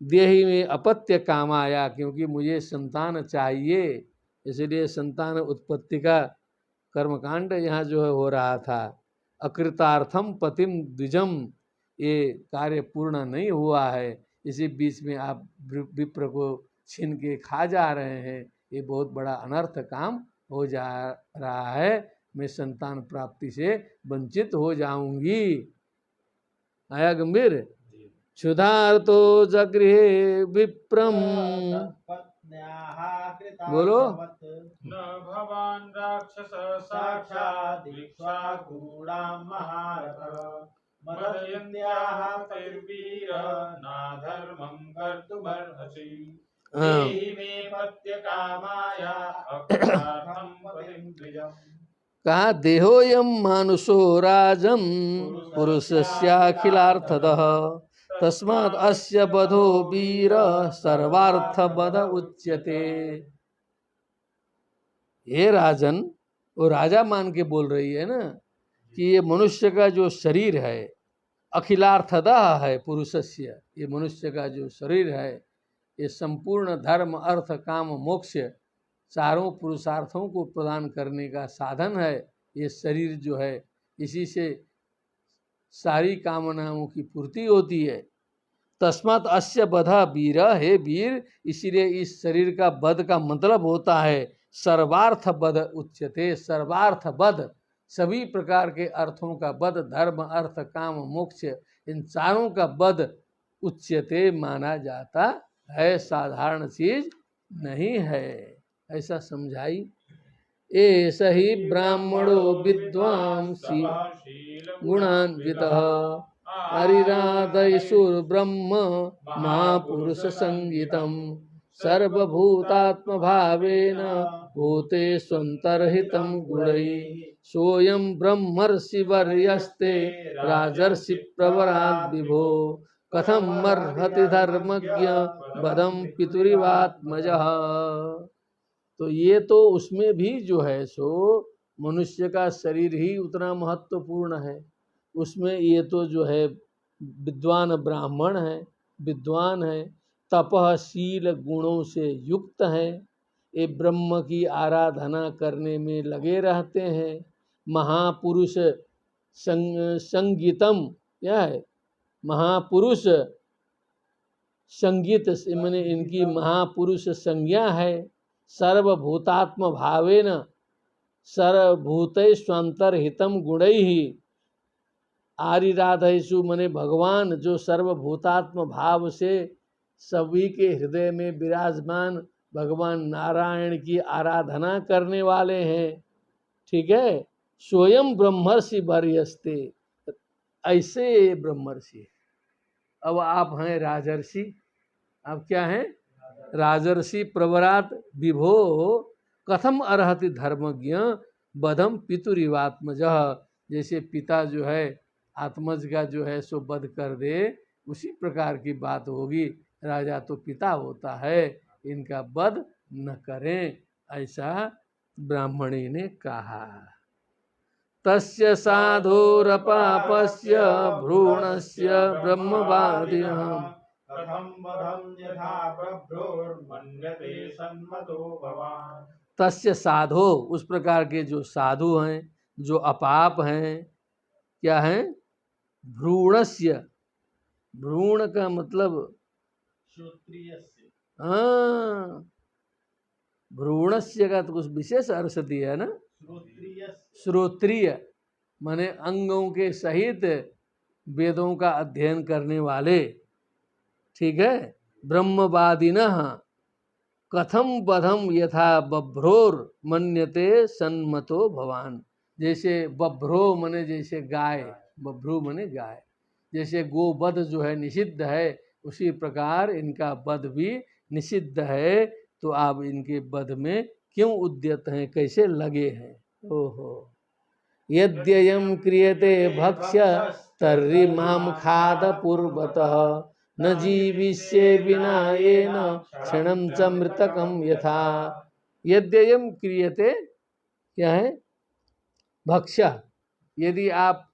देहि में अपत्य काम आया, क्योंकि मुझे संतान चाहिए, इसलिए संतान उत्पत्ति का कर्मकांड यहाँ जो है हो रहा था। अकृतार्थम पतिम द्विजम, ये कार्य पूर्ण नहीं हुआ है, इसी बीच में आप विप्र को छीन के खा जा रहे हैं, ये बहुत बड़ा अनर्थ काम हो जा रहा है, मैं संतान प्राप्ति से वंचित हो जाऊंगी। आया गंभीर। क्षुधार्तो जगृहे विप्रम, बोलो, न भवान राक्षस साक्षात् इक्ष्वाकुणां महारथः, मदयन्त्याः पतिर्वीर ना धर्मं कर्तुमर्हसि, देहि मे पत्य कामाय अकृतार्थं पतिं द्विजम्। कहा देहोयम मानुषो राजम पुरुषस्याखिलार्थतः तस्मात् अस्य बधो वीर सर्वार्थ बध उच्यते। हे राजन, वो राजा मान के बोल रही है ना कि ये मनुष्य का जो शरीर है अखिलार्थतः है पुरुषस्य, ये मनुष्य का जो शरीर है ये संपूर्ण धर्म अर्थ काम मोक्ष चारों पुरुषार्थों को प्रदान करने का साधन है। ये शरीर जो है इसी से सारी कामनाओं की पूर्ति होती है। तस्मात् अस्य बधा वीर, हे वीर, इसीलिए इस शरीर का बध का मतलब होता है सर्वार्थ बध उच्यते। सर्वार्थ बध, सभी प्रकार के अर्थों का बध, धर्म अर्थ काम मोक्ष इन चारों का बध उच्यते माना जाता है, साधारण चीज नहीं है, ऐसा समझाई। एष हि ब्राह्मणो विद्वांसी गुणान्वितः हरिराधयसुर्ब्रह्म महापुरुष संगीतम सर्वभूतात्म भावेन भूतेष्वन्तर्हितं गुणैः सोऽयं ब्रह्मर्षि वर्यस्ते राजर्षि प्रवराद् विभो कथमर्हति धर्मज्ञ वदं पितुरिवात्मजः। तो ये तो उसमें भी जो है सो मनुष्य का शरीर ही उतना महत्वपूर्ण है। उसमें ये तो जो है विद्वान ब्राह्मण है, विद्वान है, तपशील गुणों से युक्त है, ये ब्रह्म की आराधना करने में लगे रहते हैं। महापुरुष संगीतम क्या है? महापुरुष संगीत से मैंने इनकी महापुरुष संज्ञा है। सर्वभूतात्म भावेन सर्वभूतेष्वन्तर्हितं गुणैः आरिराधयसु, मने भगवान जो सर्वभूतात्म भाव से सभी के हृदय में विराजमान भगवान नारायण की आराधना करने वाले हैं। ठीक है, स्वयं ब्रह्मर्षि वर्यस्ते, ऐसे ब्रह्मर्षि। अब आप हैं राजर्षि, आप क्या हैं? राजर्षि प्रवरात विभो कथम अर्हति धर्मज्ञ बधम पितुरिवात्मजः। जैसे पिता जो है आत्मज का जो है सो वध कर दे, उसी प्रकार की बात होगी। राजा तो पिता होता है, इनका वध न करें, ऐसा ब्राह्मणी ने कहा। तस्य साधोरपापस्य भ्रूणस्य ब्रह्मवादिनः कथं वधं यथा बभ्रोर्मन्यते सन्मतो भवान्। तस्य साधो, उस प्रकार के जो साधु हैं, जो अपाप हैं, क्या हैं? भ्रूणस्य, भ्रूण का मतलब श्रोत्रियस्य, हाँ, भ्रूणस्य का तो कुछ विशेष अर्थ दिया है ना। श्रोत्रिय माने अंगों के सहित वेदों का अध्ययन करने वाले। ठीक है, ब्रह्मवादिनः कथम बधम यथा बभ्रोर मन्यते सन्मतो भवान। जैसे बभ्रो मने जैसे गाय, बभ्रू मने गाय, जैसे गोवध जो है निषिद्ध है, उसी प्रकार इनका वध भी निषिद्ध है। तो आप इनके वध में क्यों उद्यत हैं, कैसे लगे हैं? ओहो, यद्ययं क्रियते भक्ष्य तर्हि मां खाद पूर्वतः न जीविष्ये विना येन क्षणं च मृतकं यथा। यद्ययं क्रियते क्या है? भक्ष्य, यदि आप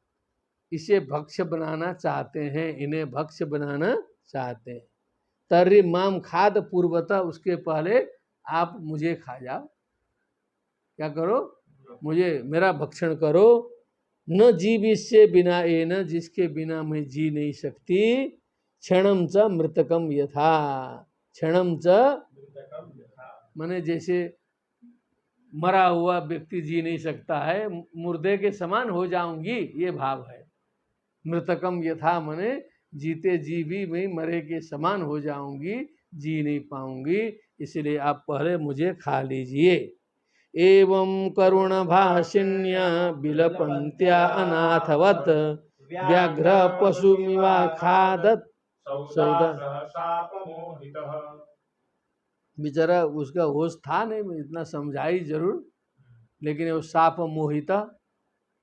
इसे भक्ष्य बनाना चाहते हैं, इन्हें भक्ष्य बनाना चाहते हैं, तर्हि माम खाद पूर्वतः, उसके पहले आप मुझे खा जाओ। क्या करो? मुझे, मेरा भक्षण करो। न जीविष्ये बिना येन, जिसके बिना मैं जी नहीं सकती। क्षणम च मृतकम यथा, क्षणम च माने जैसे मरा हुआ व्यक्ति जी नहीं सकता है, मुर्दे के समान हो जाऊंगी, ये भाव है। मृतकम यथा माने जीते जी भी मैं मरे के समान हो जाऊंगी, जी नहीं पाऊंगी, इसलिए आप पहले मुझे खा लीजिए। एवं करुण भाषिण्या बिलपन्त्या अनाथवत व्याघ्र पशुमिवा खादत बेचारा, उसका होश था नहीं, मैं इतना समझाई जरूर, लेकिन वो साप मोहिता,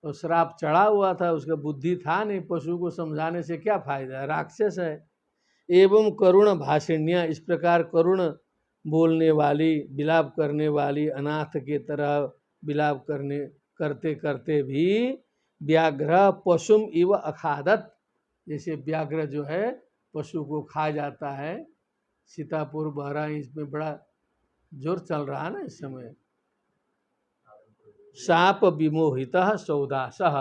तो श्राप चढ़ा हुआ था, उसका बुद्धि था नहीं, पशु को समझाने से क्या फायदा, राक्षस है। एवं करुण भाषिण्या, इस प्रकार करुण बोलने वाली, विलाप करने वाली, अनाथ के तरह विलाप करते करते भी व्याघ्र पशुम इव अखादत, जैसे व्याघ्र जो है पशु को खा जाता है। सीतापुर बहराइच इसमें बड़ा जोर चल रहा है ना इस समय। साप विमोहितः सौदासः,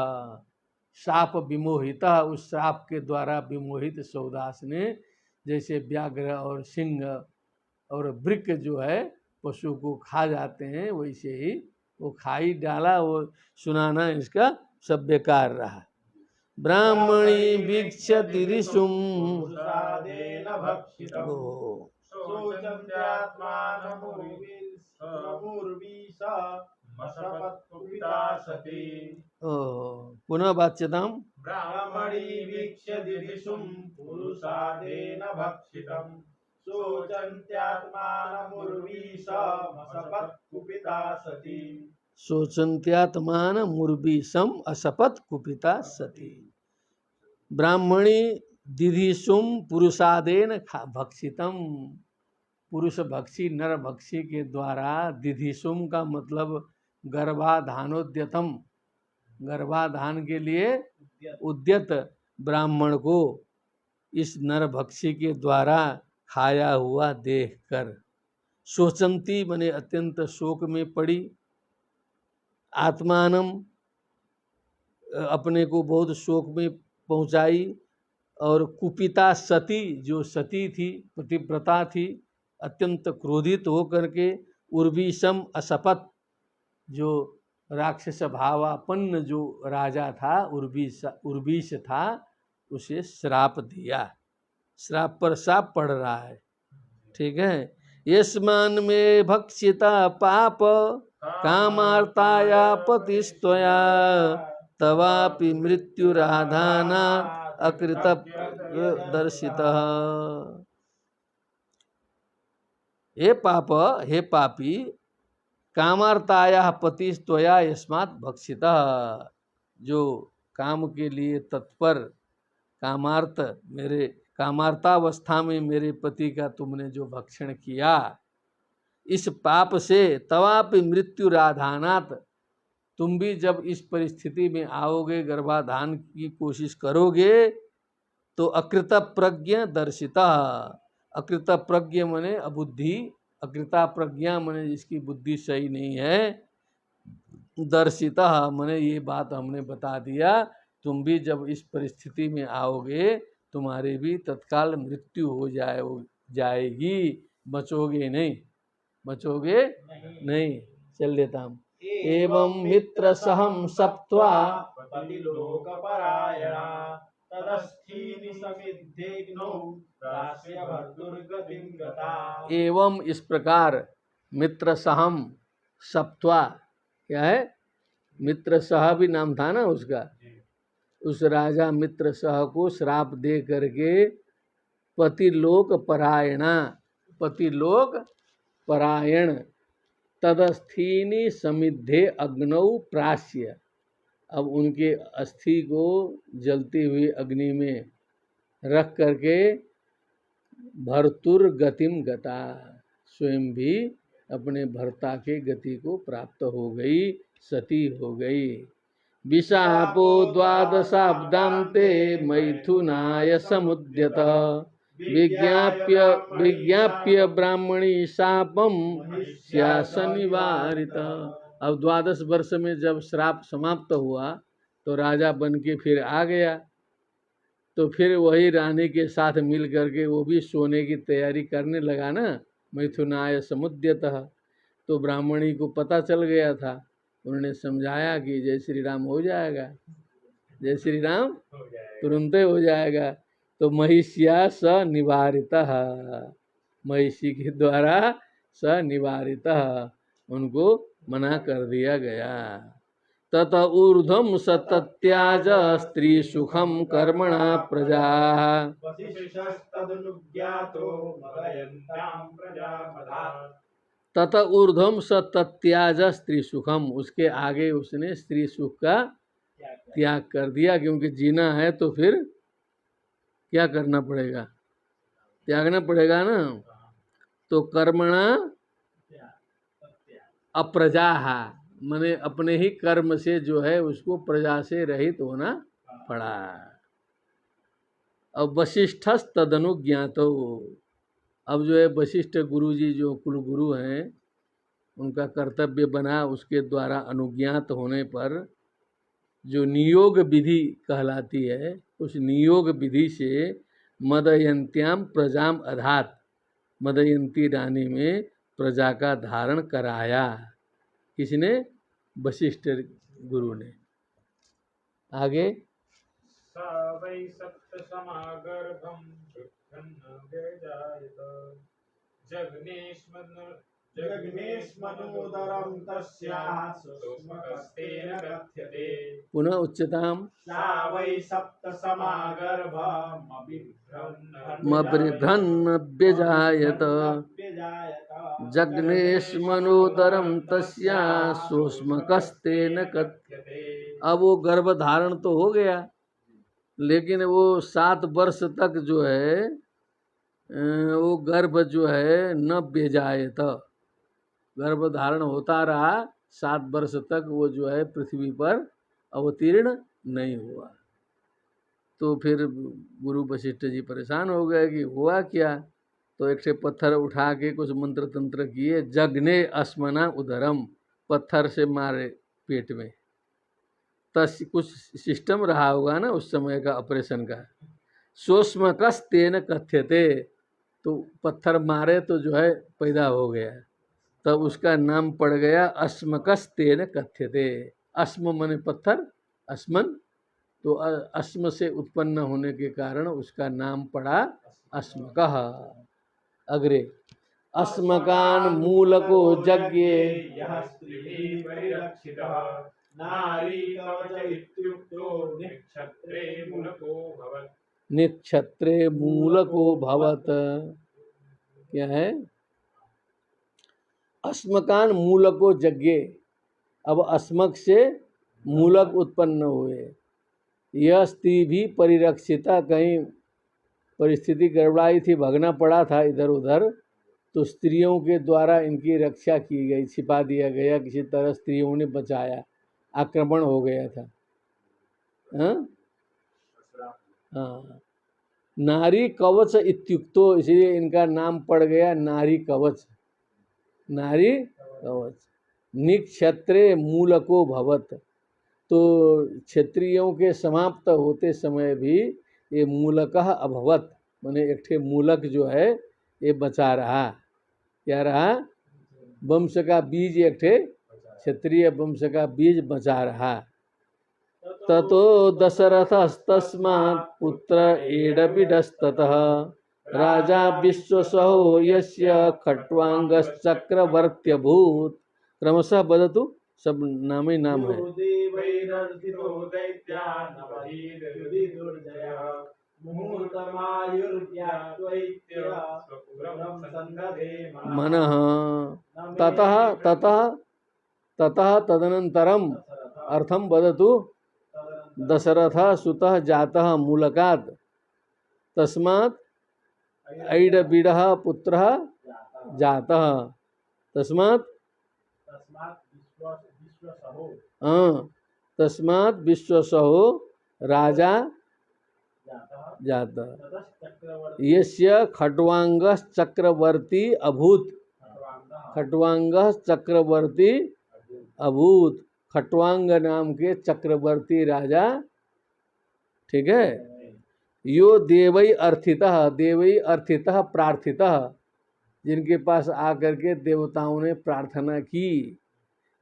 साप विमोहितः, उस साप के द्वारा विमोहित सौदास ने, जैसे व्याघ्र और सिंह और वृक्क जो है पशु को खा जाते हैं, वैसे ही वो खाई डाला। वो सुनाना इसका सब बेकार रहा। ब्राह्मणी वीक्षति ऋषुम, पुरुषादेन भक्षितम् ओ, शोचन्त्यात्मानमुर्वीशा मशपत्कुपिता सती। पुनः वाच्यताम्। ब्राह्मणी वीक्ष्यति ऋषुं पुरुषादेन भक्षितम् शोचन्त्यात्मानमुर्वीशा मशपत्कुपिता सती। शोचन्त्यात्मान मुर्बीसम असपत कुपिता सती। ब्राह्मणी दिधिशुम पुरुषादेन भक्षितम, पुरुष भक्षी नर भक्षी के द्वारा, दिधिशुम का मतलब गर्भाधानोद्यतम, गर्भाधान के लिए उद्यत ब्राह्मण को इस नर भक्षी के द्वारा खाया हुआ देखकर, शोचंती बने अत्यंत शोक में पड़ी, आत्मानम अपने को बहुत शोक में पहुंचाई, और कुपिता सती, जो सती थी, पतिव्रता थी, अत्यंत क्रोधित हो करके, उर्वीशम असपत, जो राक्षस भावापन्न जो राजा था, उर्वीश था, उसे श्राप दिया। श्राप पर श्राप पड़ रहा है, ठीक है। यस्मान में भक्षिता पाप कामार्ताया पतिस्त्वया तवापि मृत्युराधाना अकृत दर्शितः। हे पाप, हे पापी, कामार्ताया पतिस्त्वया यस्मात् भक्षितः, जो काम के लिए तत्पर, कामार्त, मेरे कामार्तावस्था में मेरे पति का तुमने जो भक्षण किया, इस पाप से तवापि मृत्युराधानात्, तुम भी जब इस परिस्थिति में आओगे, गर्भाधान की कोशिश करोगे, तो अकृत प्रज्ञ दर्शिता, अकृत प्रज्ञ मने अबुद्धि, अकृता प्रज्ञा मने जिसकी बुद्धि सही नहीं है, दर्शिता मने ये बात हमने बता दिया, तुम भी जब इस परिस्थिति में आओगे, तुम्हारी भी तत्काल मृत्यु हो जाएगी, बचोगे नहीं, बचोगे नहीं। चल लेता हूँ। एवं मित्र सहम सप्त्वा पतिलोकपरायणा तदस्थीनि समिद्धेग्नौ रास्य भर्तुर्गतिं गता। एवं इस प्रकार मित्र सहम सप्त्वा, क्या है, मित्र सह भी नाम था ना उसका, उस राजा मित्र सह को श्राप दे करके पतिलोक परायणा, पतिलोक परायण, तदस्थीनि समिद्धे अग्नौ प्रास्य, अब उनके अस्थि को जलती हुई अग्नि में रख करके भर्तुर गतिम गता, स्वयं भी अपने भर्ता के गति को प्राप्त हो गई, सती हो गई। विशापो द्वादशाब्दान्ते मैथुनाय समुद्यत विज्ञाप्य ब्राह्मणी शापम स्यासनिवारित। अब 12 वर्ष में जब श्राप समाप्त हुआ तो राजा बन के फिर आ गया, तो फिर वही रानी के साथ मिल करके वो भी सोने की तैयारी करने लगा ना, मैथुनाय समुद्यतः। तो ब्राह्मणी को पता चल गया था, उन्होंने समझाया कि जय श्री राम हो जाएगा, जय श्री राम तुरंत हो जाएगा। तो महिष्या स निवारितः, महिषी के द्वारा स निवारितः, उनको मना कर दिया गया। तत ऊर्ध्वं सतत्याज स्त्री सुखम कर्मणा प्रजा, तत ऊर्ध्वम स तत्याज स्त्री सुखम, उसके आगे उसने स्त्री सुख का त्याग कर दिया, क्योंकि जीना है तो फिर क्या करना पड़ेगा, त्यागना पड़ेगा ना। तो कर्मणा अप्रजाहा, माने अपने ही कर्म से जो है उसको प्रजा से रहित होना पड़ा। अब वशिष्ठस तदनुज्ञातो, अब जो है वशिष्ठ गुरु जी जो कुल गुरु हैं उनका कर्तव्य बना, उसके द्वारा अनुज्ञात होने पर जो नियोग विधि कहलाती है, उस नियोग विधि से मदयंत्याम प्रजाम अधात, मदयंती रानी में प्रजा का धारण कराया। किसने? वशिष्ठ गुरु ने। आगे स वै सप्तसमागर्भं वृद्धन्न व्यजायत जग्नेष्मनोदरं तस्याः सुष्मकस्तेन कथ्यते। पुनः उच्चताम सा वै मबृघन्न व्यजायत जग्नेष्मनोदरम तस्या सूक्ष्मकस्तेन कथ्यते। अब वो गर्भ धारण तो हो गया, लेकिन वो 7 वर्ष तक जो है वो गर्भ जो है न व्यजायत, गर्भ धारण होता रहा 7 वर्ष तक, वो जो है पृथ्वी पर अवतीर्ण नहीं हुआ। तो फिर गुरु वशिष्ठ जी परेशान हो गए कि हुआ क्या। तो एक से पत्थर उठा के कुछ मंत्र तंत्र किए, जग्ने अस्मना उदरम, पत्थर से मारे पेट में। तस् कुछ सिस्टम रहा होगा ना उस समय का ऑपरेशन का। सोष्मकस तेन कथ्यते, तो पत्थर मारे तो जो है पैदा हो गया, तब उसका नाम पड़ गया अस्मकस तेन कथ्यते। अस्म माने पत्थर, अस्मन, तो अस्म से उत्पन्न होने के कारण उसका नाम पड़ा अस्मकः। अग्रे अस्मकान मूलको यज्ञे यः स्त्रीः परिरक्षितः नारी कवच इत्युक्तो निक्षत्रे मूलको भवत्। निक्षत्रे मूलको भवत, क्या है? अस्मकान मूलको यज्ञे, अब अस्मक से मूलक उत्पन्न हुए। यह स्त्री भी परिरक्षिता, कहीं परिस्थिति गड़बड़ाई थी, भगना पड़ा था इधर उधर, तो स्त्रियों के द्वारा इनकी रक्षा की गई, छिपा दिया गया, किसी तरह स्त्रियों ने बचाया, आक्रमण हो गया था। हाँ, नारी कवच इत्युक्तो, इसलिए इनका नाम पड़ गया नारी कवच, नारी कवच। निक्षत्रे मूलको भवत, तो क्षत्रियों के समाप्त होते समय भी ये मूलकः अभवत, माने एक ठे मूलक जो है ये बचा रहा। क्या रहा? वंश का बीज, एक ठे क्षत्रिय वंश का बीज बचा रहा। ततो दशरथस्तस्मात् पुत्र एडपिडस्ततः राजा विश्वसहो यस्य खट्वांगश्चक्रवर्त्यभूत्। क्रमशः वदतु, सब नाम ही नाम है। मनः ततः ततः ततः तदनन्तरम, अर्थम वदतु। दशरथ सुतः जातः मूलकात्, तस्मात् ऐडबिडः पुत्रः जातः, तस्मात् तस्मात् विश्वसहो राजा जातः यस्य खट्वांगः चक्रवर्ती अभूत, खट्वांगः चक्रवर्ती अभूत, खट्वांग नाम के चक्रवर्ती राजा। ठीक है। यो देवई अर्थितः, देवई अर्थितः प्रार्थितः, जिनके पास आकर के देवताओं ने प्रार्थना की।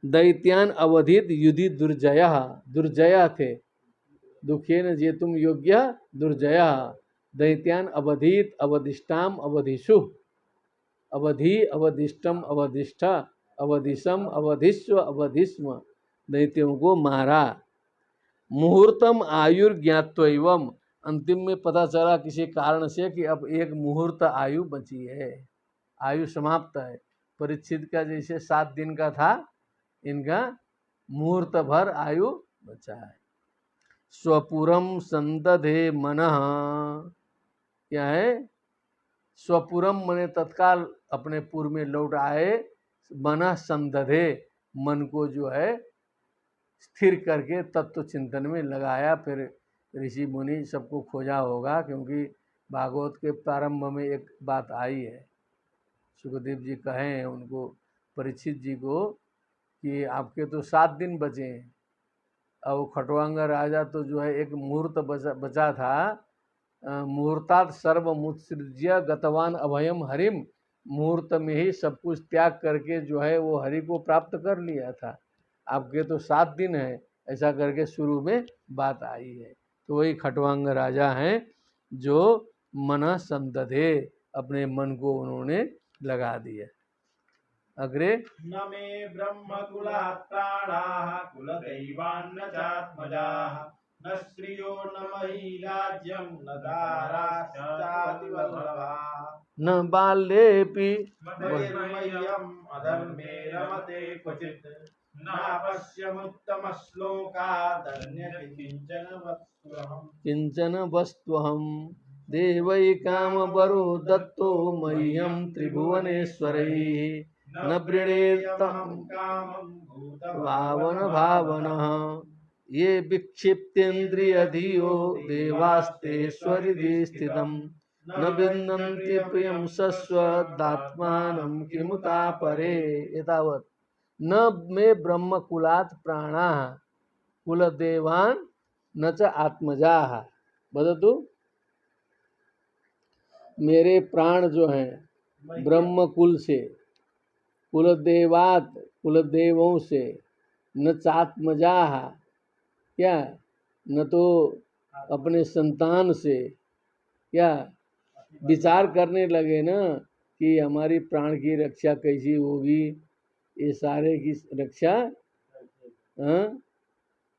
दैत्यान अवधित युधि दुर्जय, दुर्जय थे, दुखेन जेतुम योग्य दुर्जय। दैत्यान अवधित, अवधिष्टाम अवधिषु, अवधि अवधिष्टम अवधिष्ठ, अवधिशम अवधिस्व अवधिस्म, दैत्यों को मारा। मुहूर्तम आयुर्ज्ञात्वैवम, अंतिम में पता चला किसी कारण से कि अब एक मुहूर्त आयु बची है, आयु समाप्त है, परीक्षित का जैसे 7 दिन का था, इनका मुहूर्त भर आयु बचा है। स्वपुरम संदधे मनः, क्या है? स्वपुरम मने तत्काल अपने पूर्व में लौट आए, मनः संदधे मन को जो है स्थिर करके तत्व चिंतन में लगाया। फिर ऋषि मुनि सबको खोजा होगा, क्योंकि भागवत के प्रारंभ में एक बात आई है, सुखदेव जी कहे हैं उनको, परीक्षित जी को, कि आपके तो 7 दिन बचे हैं। अब खटवांगा राजा तो जो है एक मुहूर्त बचा था, मुहूर्तात् सर्वमुत्सृज्य गतवान अभयम हरिम, मुहूर्त में ही सब कुछ त्याग करके जो है वो हरि को प्राप्त कर लिया था। आपके तो 7 दिन है, ऐसा करके शुरू में बात आई है। तो वही खटवांग राजा हैं जो मन संदधे, अपने मन को उन्होंने लगा दिया। अग्रे न मे ब्रह्म कुलात् प्राणाः कुलदैवान्न चात्मजाः न श्रियो न मही राज्यं न दाराश्चापि वल्लभाः न बाल्येऽपि मतिर्मह्यम् अधर्मे रमते क्वचित् नापश्यमुत्तमश्लोकादन्यत् किंचन वस्त्वहं देवै कामवरो दत्तो मह्यं त्रिभुवनेश्वरैः न वृणेत्तहं कामं भावन भावनः ये विक्षिप्तेन्द्रियधियो देवास्तेश्वरिधि स्थितं न विन्दन्ति प्रियं सस्वदात्मानं किमुता परे। एतावत्। न मे ब्रह्म कुलात् प्राणाः कुलदेवान् न च आत्मजाः। वदतु, मेरे प्राण जो हैं ब्रह्म कुल से, कुलदेवात कुलदेवों से, न चात्मजाः, क्या न तो अपने संतान से, क्या विचार करने लगे ना कि हमारी प्राण की रक्षा कैसी होगी, ये सारे की रक्षा, हाँ,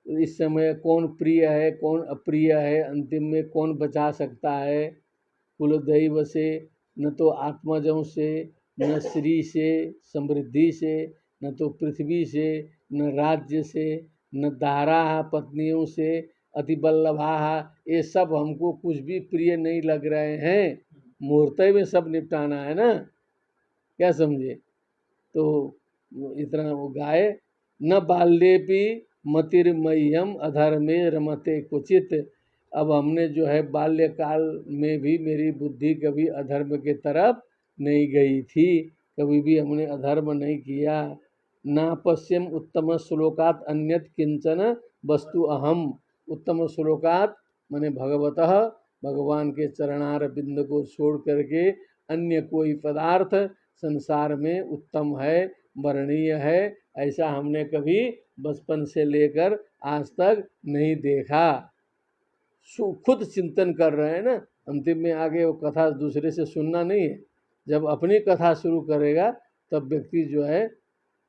इस समय कौन प्रिय है कौन अप्रिय है, अंतिम में कौन बचा सकता है। कुलदैव से, न तो आत्मजों से, न श्री से समृद्धि से, न तो पृथ्वी से, न राज्य से, न दारा पत्नियों से, अतिबल्लभा, ये सब हमको कुछ भी प्रिय नहीं लग रहे हैं। मुहूर्त में सब निपटाना है ना, क्या समझे। तो इतना वो गाए, न बाल्येपि मतिर्मह्यम अधर्मे रमते क्वचित। अब हमने जो है बाल्यकाल में भी मेरी बुद्धि कभी अधर्म के तरफ नहीं गई थी, कभी भी हमने अधर्म नहीं किया। नापश्यम उत्तम श्लोकात् अन्यत किंचन वस्तु अहम। उत्तम श्लोकात् माने भगवतः, भगवान के चरणार बिंद को छोड़ करके अन्य कोई पदार्थ संसार में उत्तम है, वर्णीय है, ऐसा हमने कभी बचपन से लेकर आज तक नहीं देखा। खुद चिंतन कर रहे हैं ना, अंतिम में आगे वो कथा दूसरे से सुनना नहीं है। जब अपनी कथा शुरू करेगा तब व्यक्ति जो है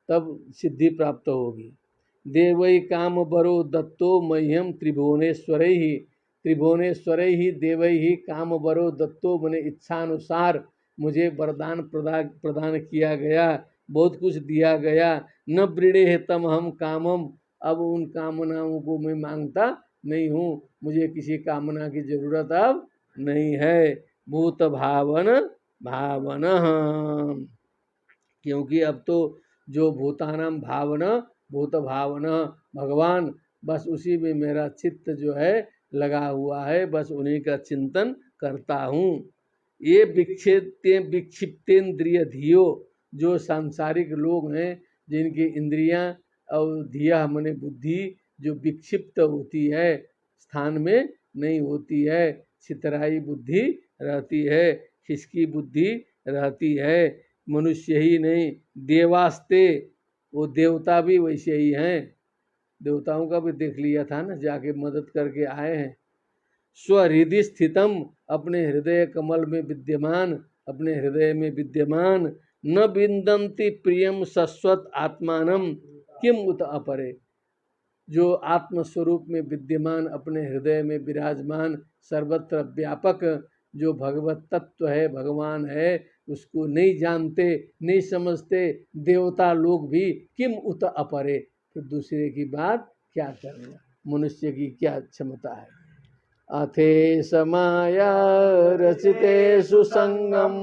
तब सिद्धि प्राप्त होगी। देवै काम बरो दत्तो मह्यम त्रिभुवनेश्वरैहि, त्रिभुवनेश्वरैहि देवैहि काम बरो दत्तो, मने इच्छानुसार मुझे वरदान प्रदान किया गया, बहुत कुछ दिया गया। न वृणे तम हम कामम, अब उन कामनाओं को मैं मांगता नहीं हूँ, मुझे किसी कामना की जरूरत अब नहीं है। भूत भावन भावन, क्योंकि अब तो जो भूतानाम भावना भूत भावना भगवान, बस उसी में मेरा चित्त जो है लगा हुआ है, बस उन्हीं का चिंतन करता हूँ। ये विक्षिप्तेन्द्रिय धियो, जो सांसारिक लोग हैं जिनकी इंद्रियां और धिया मने बुद्धि जो विक्षिप्त होती है, स्थान में नहीं होती है, छितराई बुद्धि रहती है, खिसकी बुद्धि रहती है। मनुष्य ही नहीं, देवास्ते, वो देवता भी वैसे ही हैं। देवताओं का भी देख लिया था ना, जाके मदद करके आए हैं। स्वहृदय स्थितम, अपने हृदय कमल में विद्यमान, अपने हृदय में विद्यमान। न विन्दन्ति प्रियम शश्वत आत्मानम किम उत अपरे, जो आत्मस्वरूप में विद्यमान, अपने हृदय में विराजमान, सर्वत्र व्यापक जो भगवत तत्व है, भगवान है, उसको नहीं जानते, नहीं समझते देवता लोग भी, किम उत अपरे, तो दूसरे की बात क्या करेगा, मनुष्य की क्या क्षमता है। अथेश माया रचितेषु संगम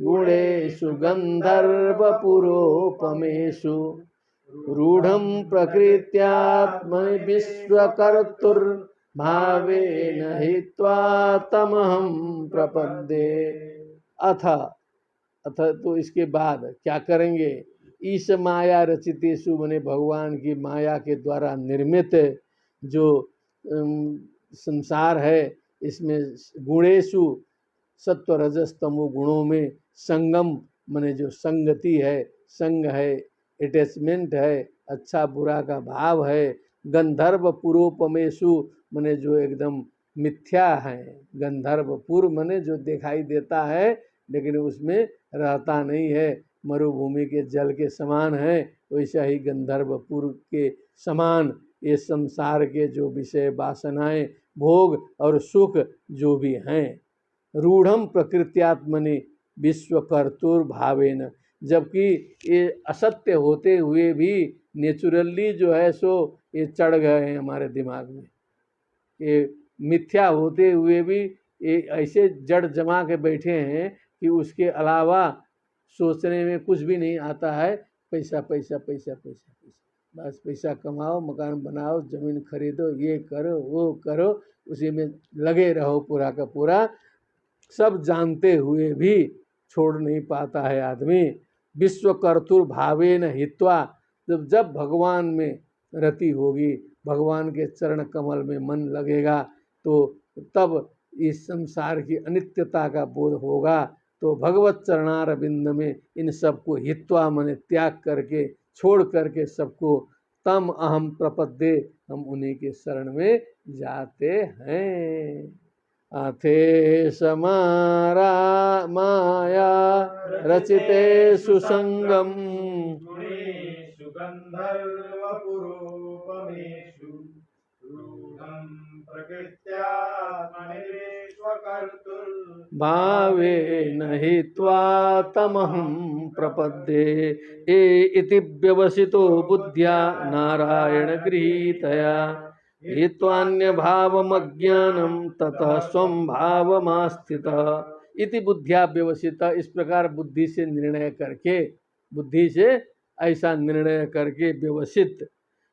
गुणेषु गंधर्वपुरोपमेषु रूढ़ं प्रकृत्यात्मनि विश्वकर्तुर्भावेन हित्वा तमहं प्रपद्ये। अथ तो इसके बाद क्या करेंगे, ईश माया रचितेषु, मने भगवान की माया के द्वारा निर्मित जो संसार है, इसमें गुणेशु सत्व रजस तमो गुणों में संगम मने जो संगति है, संग है, अटैचमेंट है, अच्छा बुरा का भाव है, गंधर्व पुरोपमेशु मने जो एकदम मिथ्या है, गंधर्व पुर मने जो दिखाई देता है लेकिन उसमें रहता नहीं है, मरुभूमि के जल के समान है, वैसा ही गंधर्वपुर के समान ये संसार के जो विषय वासनाएं, भोग और सुख जो भी हैं। रूढ़म प्रकृत्यात्मनि विश्वकर्तुर्भावेन, जबकि ये असत्य होते हुए भी नेचुरली जो है सो ये चढ़ गए हैं हमारे दिमाग में। ये मिथ्या होते हुए भी ये ऐसे जड़ जमा के बैठे हैं कि उसके अलावा सोचने में कुछ भी नहीं आता है। पैसा पैसा पैसा पैसा पैसा, बस पैसा कमाओ, मकान बनाओ, ज़मीन खरीदो, ये करो वो करो, उसी में लगे रहो पूरा का पूरा। सब जानते हुए भी छोड़ नहीं पाता है आदमी। विश्वकर्तुर भावेन हित्वा, जब भगवान में रति होगी, भगवान के चरण कमल में मन लगेगा, तो तब इस संसार की अनित्यता का बोध होगा। तो भगवत चरणारविंद में इन सबको हित्वा मने त्याग करके, छोड़ करके सबको, तम अहम प्रपद्ये, हम उन्हीं के शरण में जाते हैं। अथे समारा माया रचितेषु संगम गुणेषु गन्धर्वपुरोपमेषु रूढं प्रकृत्यात्मनि भावेन हित्वा तमहं प्रपद्ये। इति व्यवसितो बुद्ध्या नारायण गृहीतया हित्वान्य भावमज्ञानं ततः स्वं भावमास्थितः। इति बुद्धिया व्यवसित, इस प्रकार बुद्धि से निर्णय करके, बुद्धि से ऐसा निर्णय करके व्यवसित,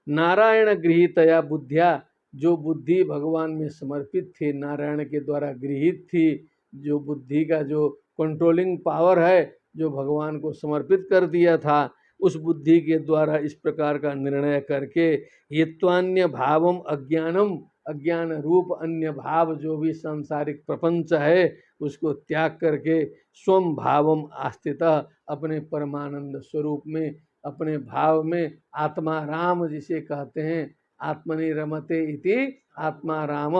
नारायण गृहीतया बुद्धिया, जो बुद्धि भगवान में समर्पित थी, नारायण के द्वारा गृहीत थी, जो बुद्धि का जो कंट्रोलिंग पावर है, जो भगवान को समर्पित कर दिया था, उस बुद्धि के द्वारा इस प्रकार का निर्णय करके, हित्वान्य भावम अज्ञानम, अज्ञान रूप अन्य भाव जो भी सांसारिक प्रपंच है उसको त्याग करके, स्वम भावम आस्थितः, अपने परमानंद स्वरूप में, अपने भाव में, आत्मा राम जिसे कहते हैं, आत्मनि रमते इति आत्मा राम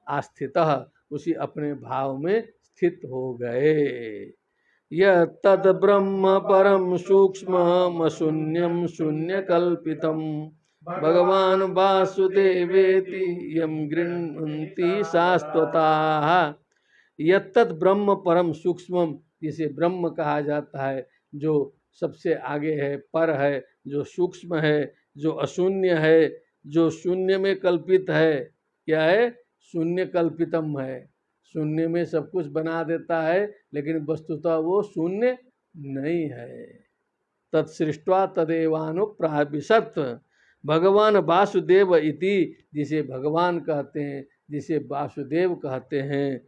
आस्थितः, उसी अपने भाव में स्थित हो गए। यह तद ब्रह्म परम सूक्ष्म शून्यम शून्य कल्पितम भगवान वासुदेवेति यम गृह्णन्ति शाश्वताः। यत्तद ब्रह्म परम सूक्ष्म, जिसे ब्रह्म कहा जाता है, जो सबसे आगे है, पर है, जो सूक्ष्म है, जो अशून्य है, जो शून्य में कल्पित है। क्या है? शून्य कल्पितम है, शून्य में सब कुछ बना देता है, लेकिन वस्तुतः वो शून्य नहीं है। तत्सृष्ट्वा तदेवानुप्राविशत्, भगवान वासुदेव इति, जिसे भगवान कहते हैं, जिसे वासुदेव कहते हैं,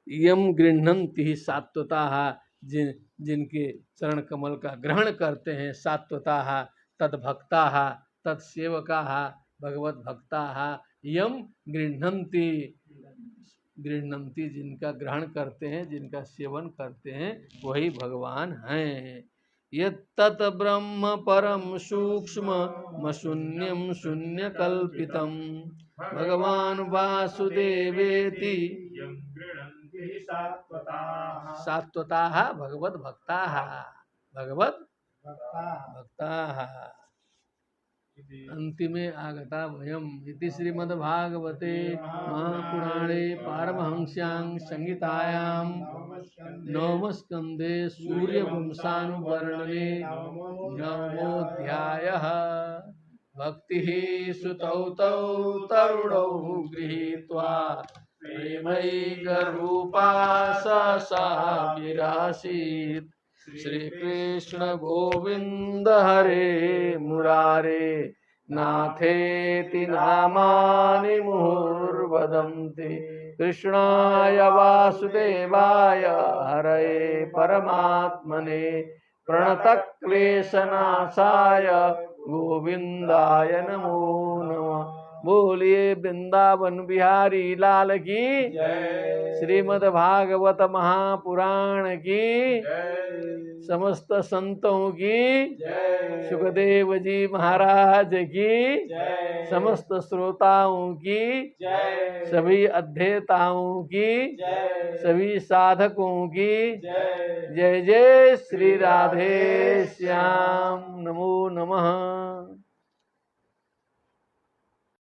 यम गृह्णन्ति सात्वताः, जिनके चरण कमल का ग्रहण करते हैं, सात्वताः तद्भक्ताः तत्सेवकाः भगवत भक्ताः, यम गृह्णन्ति, गृह्णन्ति जिनका ग्रहण करते हैं, जिनका सेवन करते हैं, वही भगवान हैं। यत्तत् ब्रह्म परम सूक्ष्म शून्यम शून्य कल्पितम भगवान वासुदेवेति यं गृह्णन्ति सात्वताः। सात्वताः भगवत भक्ताः, भगवत भक्ताः। अंतिमे आगता वयम इति श्रीमद्भागवते महापुराणे पारमहंस्यां संहितायां नवमस्कंदे सूर्यवंशानुवर्णने नवमोऽध्यायः। भक्ति सुतौ तौ तरुणौ गृहीत्वा प्रेमैकरूपा सा विरासीत्। श्रीकृष्ण गोविंद हरे मुरारे नाथेति नामानि मुहुर्वदन्ति। कृष्णाय वासुदेवाय हरये परमात्मने प्रणतक्लेशनाशाय गोविंदाय नमो नमः। बोलिए वृंदावन बिहारी लाल की जय। श्रीमद् भागवत महापुराण की समस्त संतों की जय। सुखदेव जी महाराज की जय। समस्त श्रोताओं की जय। सभी अध्येताओं की जय। सभी साधकों की जय। जय जय श्री राधे श्याम। नमो नमः।